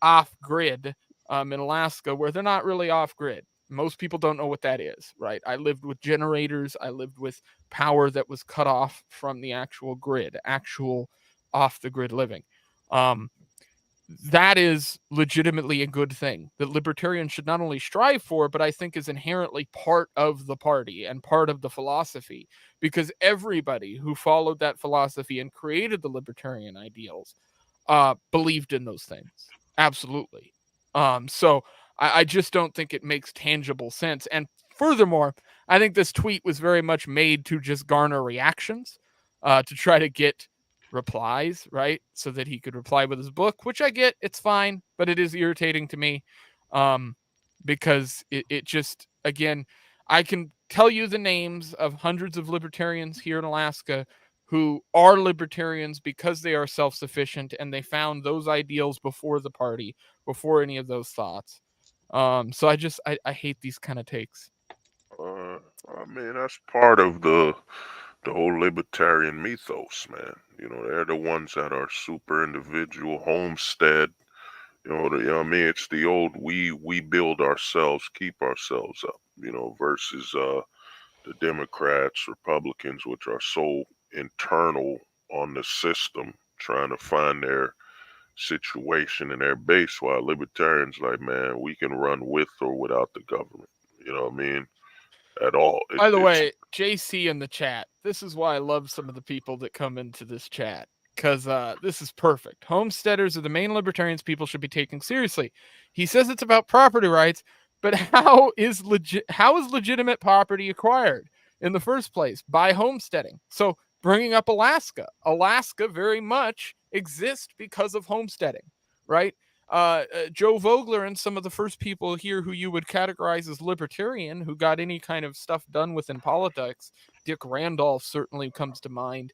off-grid in Alaska where they're not really off-grid. Most people don't know what that is, right? I lived with generators. I lived with power that was cut off from the actual grid, actual off-the-grid living. That is legitimately a good thing that libertarians should not only strive for, but I think is inherently part of the party and part of the philosophy, because everybody who followed that philosophy and created the libertarian ideals believed in those things. Absolutely. So I just don't think it makes tangible sense. And furthermore, I think this tweet was very much made to just garner reactions, to try to get replies, right? So that he could reply with his book, which I get, it's fine, but it is irritating to me, because it just, again, I can tell you the names of hundreds of libertarians here in Alaska who are libertarians because they are self-sufficient and they found those ideals before the party, before any of those thoughts. So I hate these kind of takes. I mean, that's part of the whole libertarian mythos, man. You know, they're the ones that are super individual, homestead. You know what I mean? It's the old we build ourselves, keep ourselves up. You know, versus the Democrats, Republicans, which are so internal on the system, trying to find their situation and their base, while libertarians like, man, we can run with or without the government. You know what I mean? At all. By the way, JC in the chat, this is why I love some of the people that come into this chat, because this is perfect. Homesteaders are the main libertarians people should be taking seriously. He says it's about property rights, but how is legitimate property acquired in the first place? By homesteading. So bringing up Alaska very much exists because of homesteading, right? Joe Vogler and some of the first people here who you would categorize as libertarian who got any kind of stuff done within politics. Dick Randolph certainly comes to mind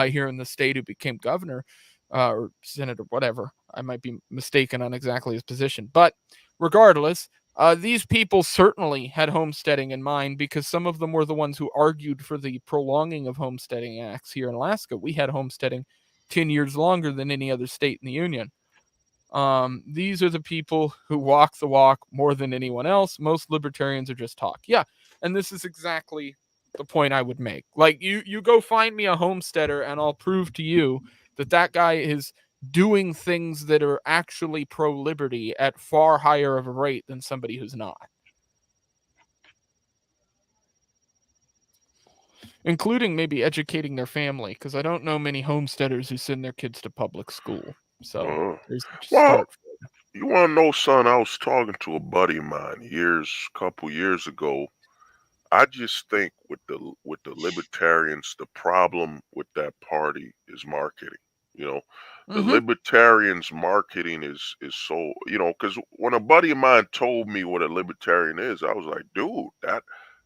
here in the state, who became governor or senator, whatever. I might be mistaken on exactly his position. But regardless, these people certainly had homesteading in mind, because some of them were the ones who argued for the prolonging of homesteading acts here in Alaska. We had homesteading 10 years longer than any other state in the union. These are the people who walk the walk more than anyone else. Most libertarians are just talk. Yeah. And this is exactly the point I would make. Like, you go find me a homesteader and I'll prove to you that guy is doing things that are actually pro-liberty at far higher of a rate than somebody who's not. Including maybe educating their family, because I don't know many homesteaders who send their kids to public school. So there's a start. You want to know, son? I was talking to a buddy of mine couple years ago. I just think with the libertarians, the problem with that party is marketing. You know, the libertarians' marketing is so, you know, because when a buddy of mine told me what a libertarian is, I was like, dude,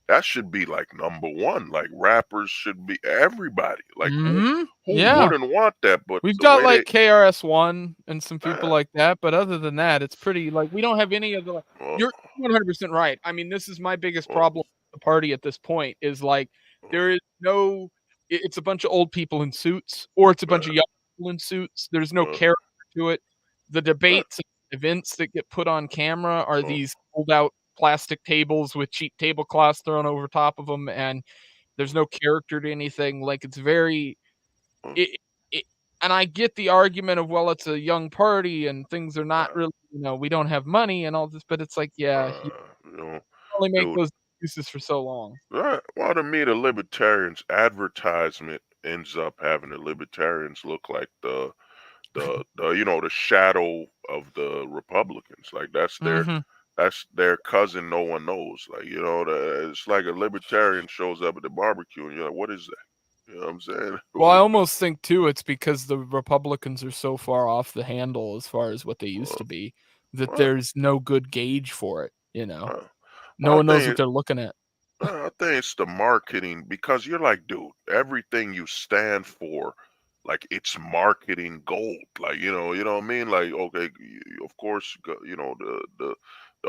that should be like number one. Like, rappers should be everybody. Like, who wouldn't want that? But we've got like KRS-One and some people like that. But other than that, it's pretty, like, we don't have any of the. You're 100% right. I mean, this is my biggest problem with the party at this point. Is like, there is no. It's a bunch of old people in suits, or it's a bunch of young people in suits. There's no character to it. The debates and events that get put on camera are these pulled out plastic tables with cheap tablecloths thrown over top of them, and there's no character to anything. Like, it's very and I get the argument of, well, it's a young party and things are not really, you know, we don't have money and all this, but it's like, yeah, you know, only make those excuses for so long. Well, to me, the libertarians' advertisement ends up having the libertarians look like the you know, the shadow of the Republicans. Like, that's their cousin no one knows. Like, you know, it's like a libertarian shows up at the barbecue and you're like, what is that? You know what I'm saying? Well, I almost think too it's because the Republicans are so far off the handle as far as what they used to be, that there's no good gauge for it, you know. No one knows what they're looking at. I think it's the marketing, because you're like, dude, everything you stand for like it's marketing gold. Like, you know what I mean? Like, okay, of course, you know, the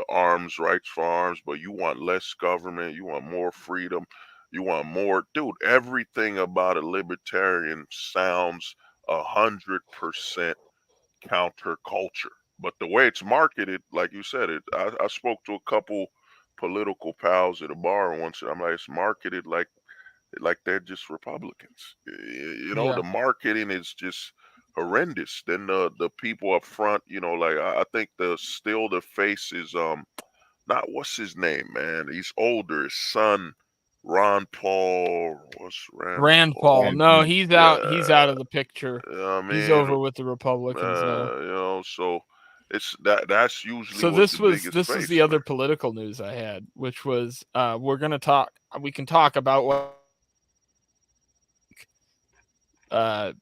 arms, rights for arms, but you want less government, you want more freedom, you want more, dude. Everything about a libertarian sounds 100% counterculture. But the way it's marketed, like you said, I spoke to a couple political pals at a bar once, and I'm like, it's marketed like they're just Republicans. You know, Yeah. the marketing is just horrendous. Then the people up front, you know, like I think the face is not, what's his name, man? He's older. His son, Ron Paul. What's Rand Rand Paul? Paul. No, he's out. He's out Yeah, of the picture. I He's mean, over with the Republicans now. you know, so it's that's usually So what the biggest this was face, the man. other political news I had, which was we can talk about what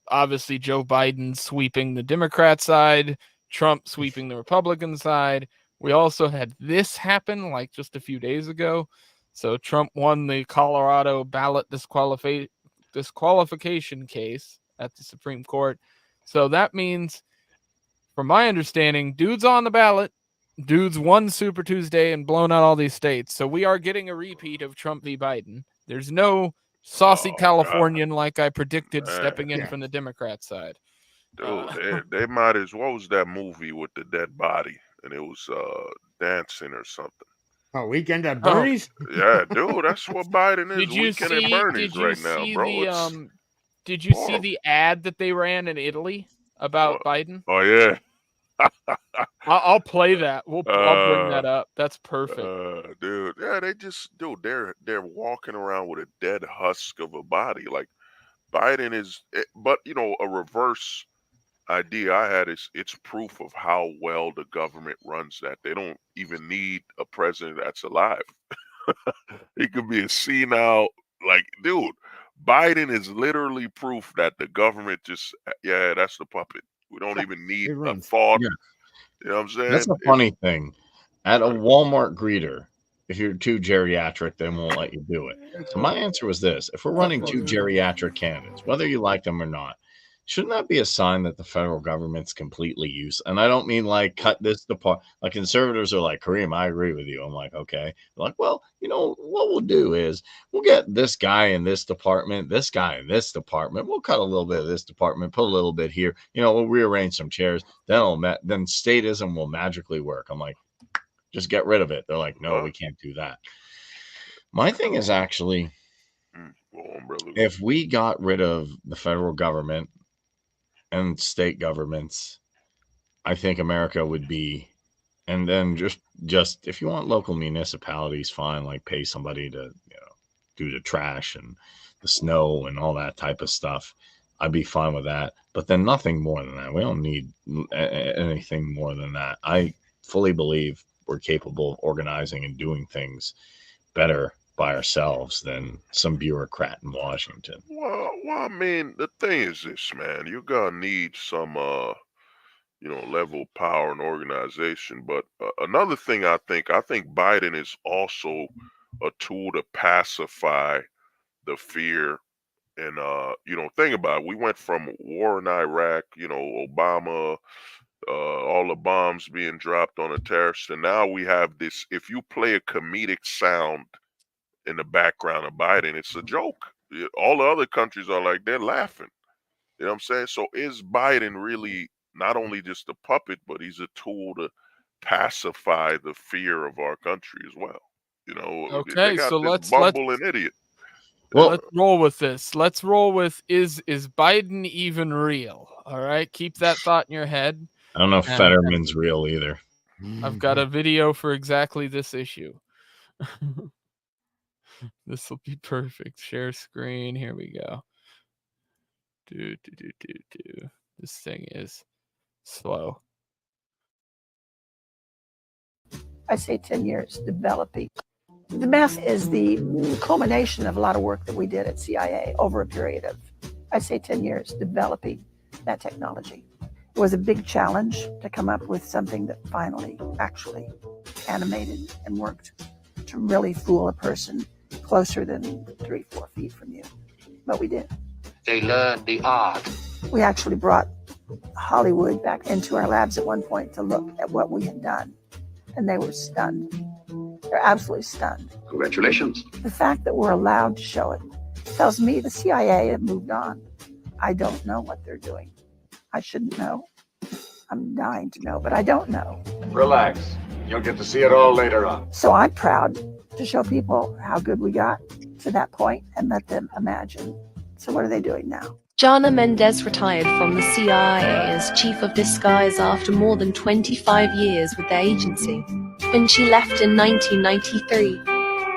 obviously Joe Biden sweeping the Democrat side, Trump sweeping the Republican side. We also had this happen like just a few days ago. So Trump won the Colorado ballot disqualification case at the Supreme Court. So that means, from my understanding, dude's on the ballot. Dude's won Super Tuesday and blown out all these states. So we are getting a repeat of Trump v. Biden. There's no saucy Californian like I predicted stepping in from the Democrat side. Dude, they might as well. What was that movie with the dead body? And it was dancing or something. Oh, Weekend at Bernie's? Yeah, dude, that's what Biden is. Did you Weekend see? at Bernie's Did you right now, see bro. Did you see the ad that they ran in Italy about Biden? Oh yeah. I'll play that. I'll bring that up. That's perfect. Dude. Yeah, they're walking around with a dead husk of a body. Like Biden is, but you know, a reverse idea I had is it's proof of how well the government runs that. They don't even need a president that's alive. He could be a senile, like, dude, Biden is literally proof that the government just, that's the puppet. We don't even need a thought. Yeah. You know what I'm saying? That's a funny thing. At a Walmart greeter, if you're too geriatric, they won't let you do it. So my answer was this: if we're running two geriatric candidates, whether you like them or not, shouldn't that be a sign that the federal government's completely useless? And I don't mean like cut this department. Like conservatives are like, Kareem, I agree with you. I'm like, okay. They're like, well, you know, what we'll do is we'll get this guy in this department, this guy in this department. We'll cut a little bit of this department, put a little bit here. You know, we'll rearrange some chairs. Then statism will magically work. I'm like, just get rid of it. They're like, no, we can't do that. My thing is actually, if we got rid of the federal government and state governments, I think America would be, and then just if you want local municipalities, fine, like pay somebody to, you know, do the trash and the snow and all that type of stuff. I'd be fine with that, but then nothing more than that. We don't need anything more than that. I fully believe we're capable of organizing and doing things better by ourselves than some bureaucrat in Washington. Well, I mean, the thing is this, man. You're gonna need some, you know, level of power and organization. But another thing, I think Biden is also a tool to pacify the fear. And you know, think about it. We went from war in Iraq, you know, Obama, all the bombs being dropped on the terrorists, and now we have this. If you play a comedic sound in the background of Biden, it's a joke. All the other countries are like, they're laughing. You know what I'm saying? So is Biden really not only just a puppet, but he's a tool to pacify the fear of our country as well? You know, Okay, they got so this bumbling idiot. Well, let's roll with this. Let's roll with is Biden even real? All right, keep that thought in your head. I don't know if Fetterman's real either. I've got a video for exactly this issue. This will be perfect. Share screen. Here we go. This thing is slow. I say 10 years developing. The math is the culmination of a lot of work that we did at CIA over a period of, I say 10 years developing that technology. It was a big challenge to come up with something that finally actually animated and worked to really fool a person closer than 3-4 feet from you. But we did. They learned the art We actually brought Hollywood back into our labs at one point to look at what we had done, and they were stunned. They're absolutely stunned. Congratulations. The fact that we're allowed to show it tells me the CIA have moved on. I don't know what they're doing. I shouldn't know. I'm dying to know, but I don't know. Relax. You'll get to see it all later on. So I'm proud to show people how good we got to that point and let them imagine. So what are they doing now? Jana Mendez retired from the CIA as chief of disguise after more than 25 years with the agency. When she left in 1993,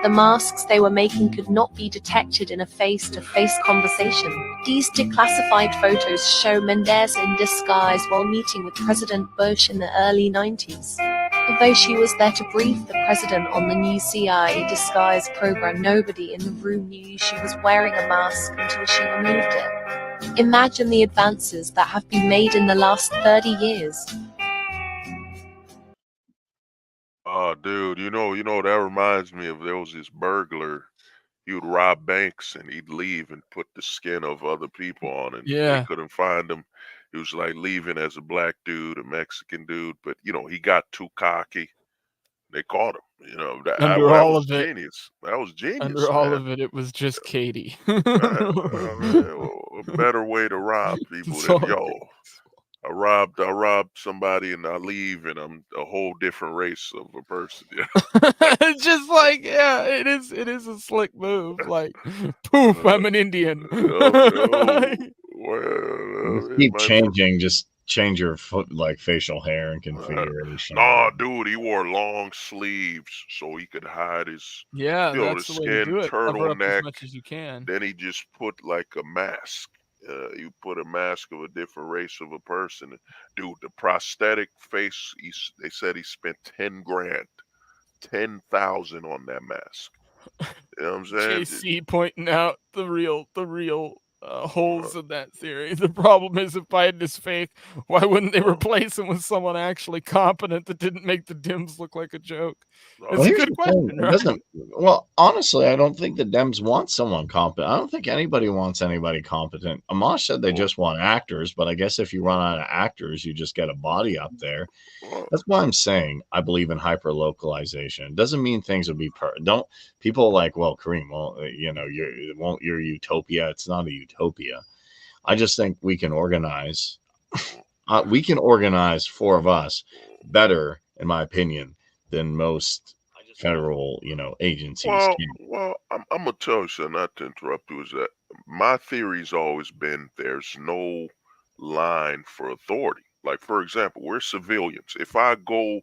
the masks they were making could not be detected in a face-to-face conversation. These declassified photos show Mendez in disguise while meeting with President Bush in the early 90s. Although she was there to brief the president on the new CIA disguise program, nobody in the room knew she was wearing a mask until she removed it. Imagine the advances that have been made in the last 30 years. Oh, dude, that reminds me of there was this burglar. He would rob banks and he'd leave and put the skin of other people on, and they couldn't find him. He was like leaving as a black dude, a Mexican dude, but he got too cocky. They caught him. That was genius. That was genius. Under all of it, it was just Katie. A better way to rob people than I robbed somebody and I leave and I'm a whole different race of a person. It's just like, it is a slick move. Like, poof, I'm an Indian. Keep changing, just change your facial hair and configuration. Nah, dude, he wore long sleeves so he could hide his that's the the way to do it. Cover up turtleneck as much as you can. Then he just put like a mask. You put a mask of a different race of a person. Dude, the prosthetic face, they said he spent 10 grand, 10,000 on that mask. You know what I'm saying? JC pointing out the real holes in that theory. The problem is, if Biden is fake, why wouldn't they replace him with someone actually competent that didn't make the Dems look like a joke? It's a good question, right? Well, honestly, I don't think the Dems want someone competent. I don't think anybody wants anybody competent. Amash said they just want actors, but I guess if you run out of actors, you just get a body up there. That's why I'm saying I believe in hyper-localization. It doesn't mean things will be don't people like, well, Kareem, your utopia. It's not a utopia. I just think we can organize. We can organize 4 of us better, in my opinion, than most federal, agencies. Well, I'm gonna tell you something. Not to interrupt you, is that my theory's always been there's no line for authority. Like, for example, we're civilians. If I go,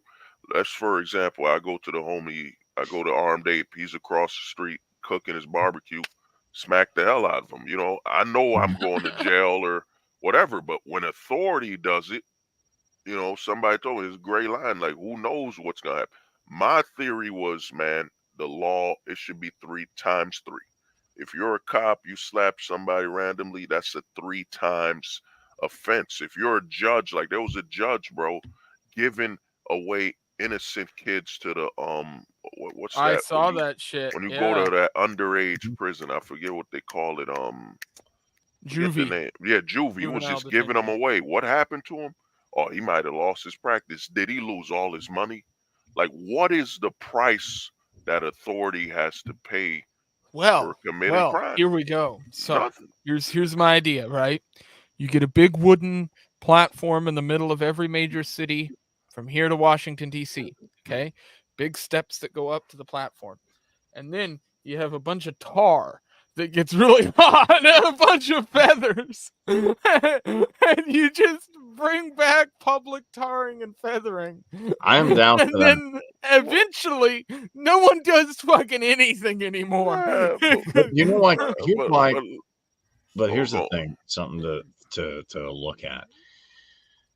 for example, I go to the homie, I go to Armed Ape. He's across the street cooking his barbecue. Smack the hell out of him. I know I'm going to jail or whatever, but when authority does it, somebody told me this gray line, like, who knows what's going to happen. My theory was, man, the law, it should be 3 times 3. If you're a cop, you slap somebody randomly, that's a 3 times offense. If you're a judge, like there was a judge, bro, giving away innocent kids to the what's that? I saw that shit. When you go to that underage prison, I forget what they call it. Juvie. Yeah, juvie. He was just giving them away. What happened to him? Oh, he might have lost his practice. Did he lose all his money? Like, what is the price that authority has to pay for committing crime? Here we go. So here's my idea, right? You get a big wooden platform in the middle of every major city from here to Washington, D.C., okay? Big steps that go up to the platform. And then you have a bunch of tar that gets really hot and a bunch of feathers. And you just bring back public tarring and feathering. I am down for that. And then eventually, no one does fucking anything anymore. But you know what? But here's the thing, something to look at.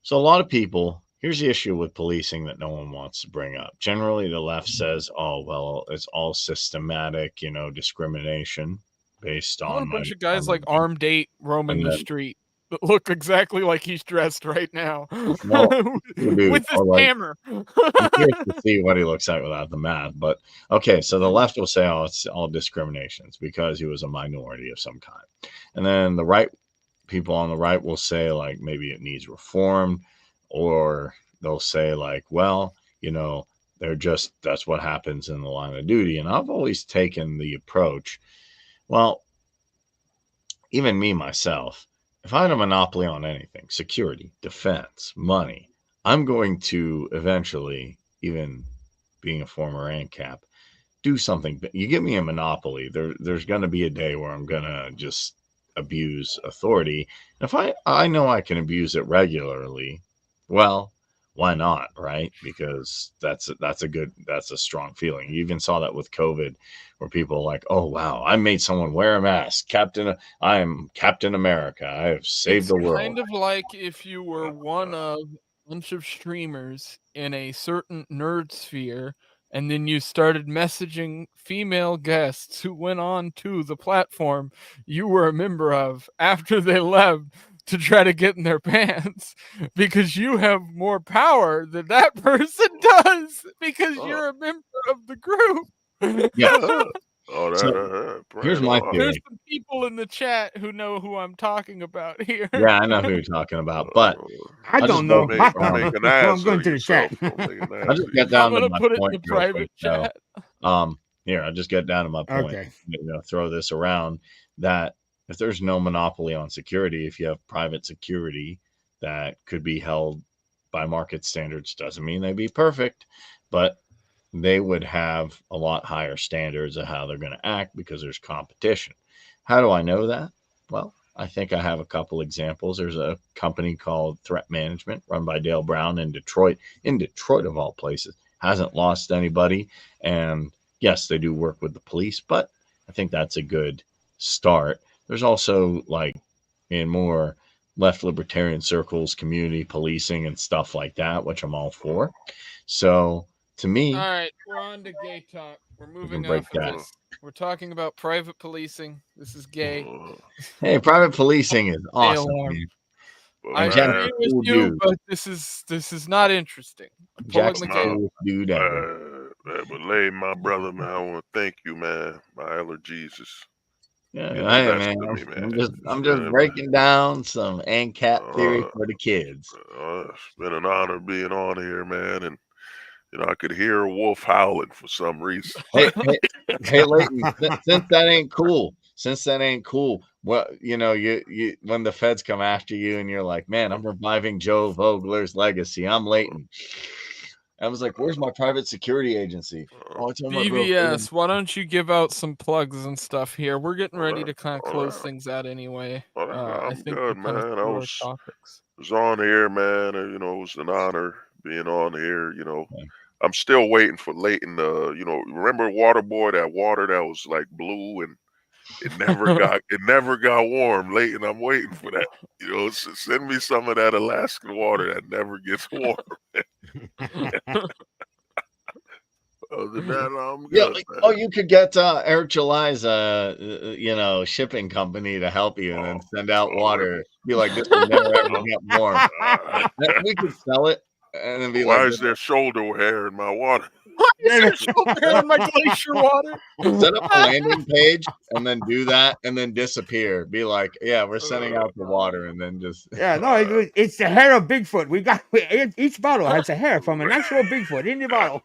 So a lot of people, here's the issue with policing that no one wants to bring up. Generally, the left says, oh, well, it's all systematic, discrimination based on a bunch of guys like Armed Ape roaming the street that look exactly like he's dressed right now. Well, with his hammer. I'm curious to see what he looks like without the mask. But okay, so the left will say, oh, it's all discriminations because he was a minority of some kind. And then the right people on the right will say like maybe it needs reformed, or they'll say like, well, that's what happens in the line of duty. And I've always taken the approach, well, even me myself, if I had a monopoly on anything, security, defense, money, I'm going to eventually, even being a former ANCAP, do something. You give me a monopoly, there's going to be a day where I'm going to just abuse authority. And if I know I can abuse it regularly, well, why not, right? Because that's a strong feeling. You even saw that with COVID, where people are like, oh wow, I made someone wear a mask. I am Captain America. I have saved the world. Kind of like if you were one of a bunch of streamers in a certain nerd sphere, and then you started messaging female guests who went on to the platform you were a member of after they left to try to get in their pants, because you have more power than that person does because you're a member of the group. Yeah. Here's my theory. There's some people in the chat who know who I'm talking about here. Yeah, I know who you're talking about, but I don't know. I'm going to the chat. I'll just get down to my put it point in the private chat. Here, I'll just get down to my point. Okay. Throw this around, that if there's no monopoly on security, if you have private security that could be held by market standards, doesn't mean they'd be perfect, but they would have a lot higher standards of how they're going to act because there's competition. How do I know that? Well, I think I have a couple examples. There's a company called Threat Management run by Dale Brown in Detroit of all places. Hasn't lost anybody. And yes, they do work with the police, but I think that's a good start. There's also, like, in more left libertarian circles, community policing and stuff like that, which I'm all for. So to me, all right, we're on to gay talk. We're moving off of this. We're talking about private policing. This is gay. Hey, private policing is awesome. I agree with you, but this is not interesting. Jack's the coolest dude ever. But Lay, my brother, man, I want to thank you, man. My allergies is man. I'm just breaking down some ANCAP theory for the kids. It's been an honor being on here, man, and I could hear a wolf howling for some reason. Hey, Leighton, since that ain't cool, well, you when the feds come after you and you're like, man, I'm reviving Joe Vogler's legacy. I'm Leighton. I was like, where's my private security agency? BVS, why don't you give out some plugs and stuff here? We're getting ready to kind of close things out anyway. I think good, man. I was on here, man. It was an honor being on here. I'm still waiting for Leighton. Remember Waterboy, that water that was like blue and it never got warm. Leighton, I'm waiting for that. Send me some of that Alaskan water that never gets warm. Other than that, I'm good. You could get Eric July's shipping company to help you and then send out water. Be like, this will never ever get warm. We could sell it and then be why like, is there shoulder hair in my water? Why is there shoulder hair in my glacier water? Set up a landing page and then do that and then disappear. Be like, yeah, we're sending out the water, and then just it's the hair of Bigfoot. Each bottle has a hair from an actual Bigfoot in the bottle.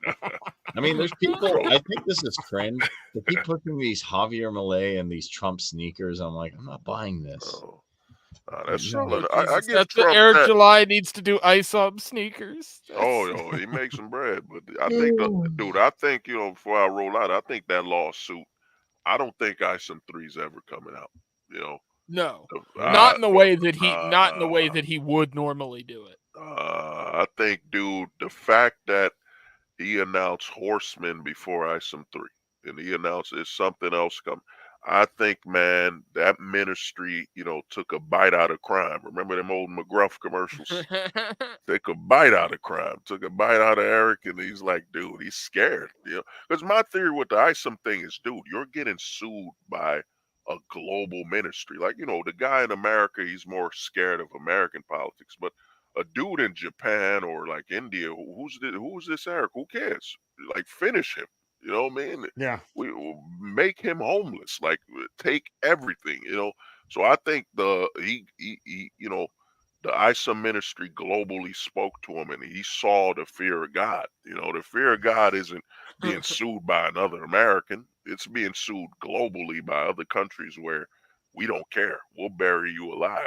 I mean, there's people. I think this is cringe. They keep pushing these Javier Milei and these Trump sneakers. I'm like, I'm not buying this. That's that's what Eric July needs to do. Ice up sneakers. He makes some bread, but I think, before I roll out, I think that lawsuit. I don't think Isom 3's ever coming out. No, not in the way that he would normally do it. I think, dude, the fact that he announced Horsemen before Isom 3, and he announced there's something else coming. I think, man, that ministry, took a bite out of crime. Remember them old McGruff commercials? Took a bite out of crime. Took a bite out of Eric, and he's like, dude, he's scared. Because my theory with the Isom thing is, dude, you're getting sued by a global ministry. Like, the guy in America, he's more scared of American politics. But a dude in Japan or like India, who's this Eric? Who cares? Like, finish him. You know what I mean? Yeah. We make him homeless. Like, take everything. So I think he you know, the ISA ministry globally spoke to him, and he saw the fear of God. You know, the fear of God isn't being sued by another American; it's being sued globally by other countries where we don't care. We'll bury you alive.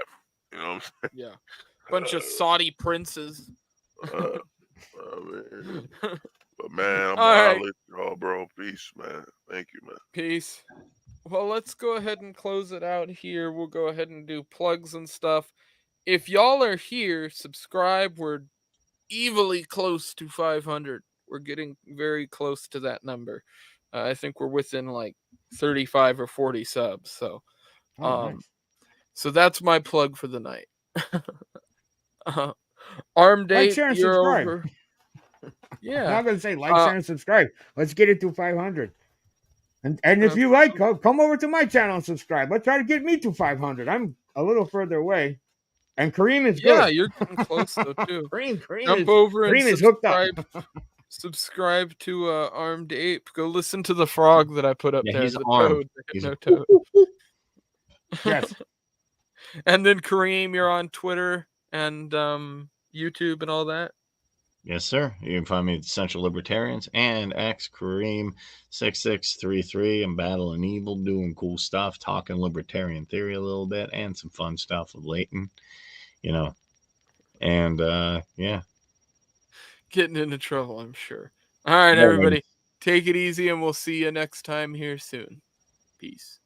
You know what I'm Yeah, bunch of Saudi princes. saying? Man. But man, I'm All gonna right. holler at y'all, bro. Peace, man. Thank you, man. Peace. Well, let's go ahead and close it out here. We'll go ahead and do plugs and stuff. If y'all are here, subscribe. We're evilly close to 500. We're getting very close to that number. I think we're within like 35 or 40 subs. So, nice. So that's my plug for the night. Armed Like, Ape, share, and you're subscribe. over. Yeah. I'm not gonna say like, share, and subscribe. Let's get it to 500. And if you like, come over to my channel and subscribe. Let's try to get me to 500. I'm a little further away. And Kareem is good. Yeah, you're getting close though too. Kareem Jump over and is hooked up. subscribe to Armed Ape. Go listen to the frog that I put up there. He's The armed. toad, the hypno toad. Yes. And then Kareem, you're on Twitter and YouTube and all that. Yes, sir. You can find me at Central Libertarians and X Kareem 6633. I'm battling evil, doing cool stuff, talking libertarian theory a little bit, and some fun stuff with Leighton. You know, and yeah, Getting into trouble, I'm sure. All right, Yeah, everybody, take it easy, and we'll see you next time here soon. Peace.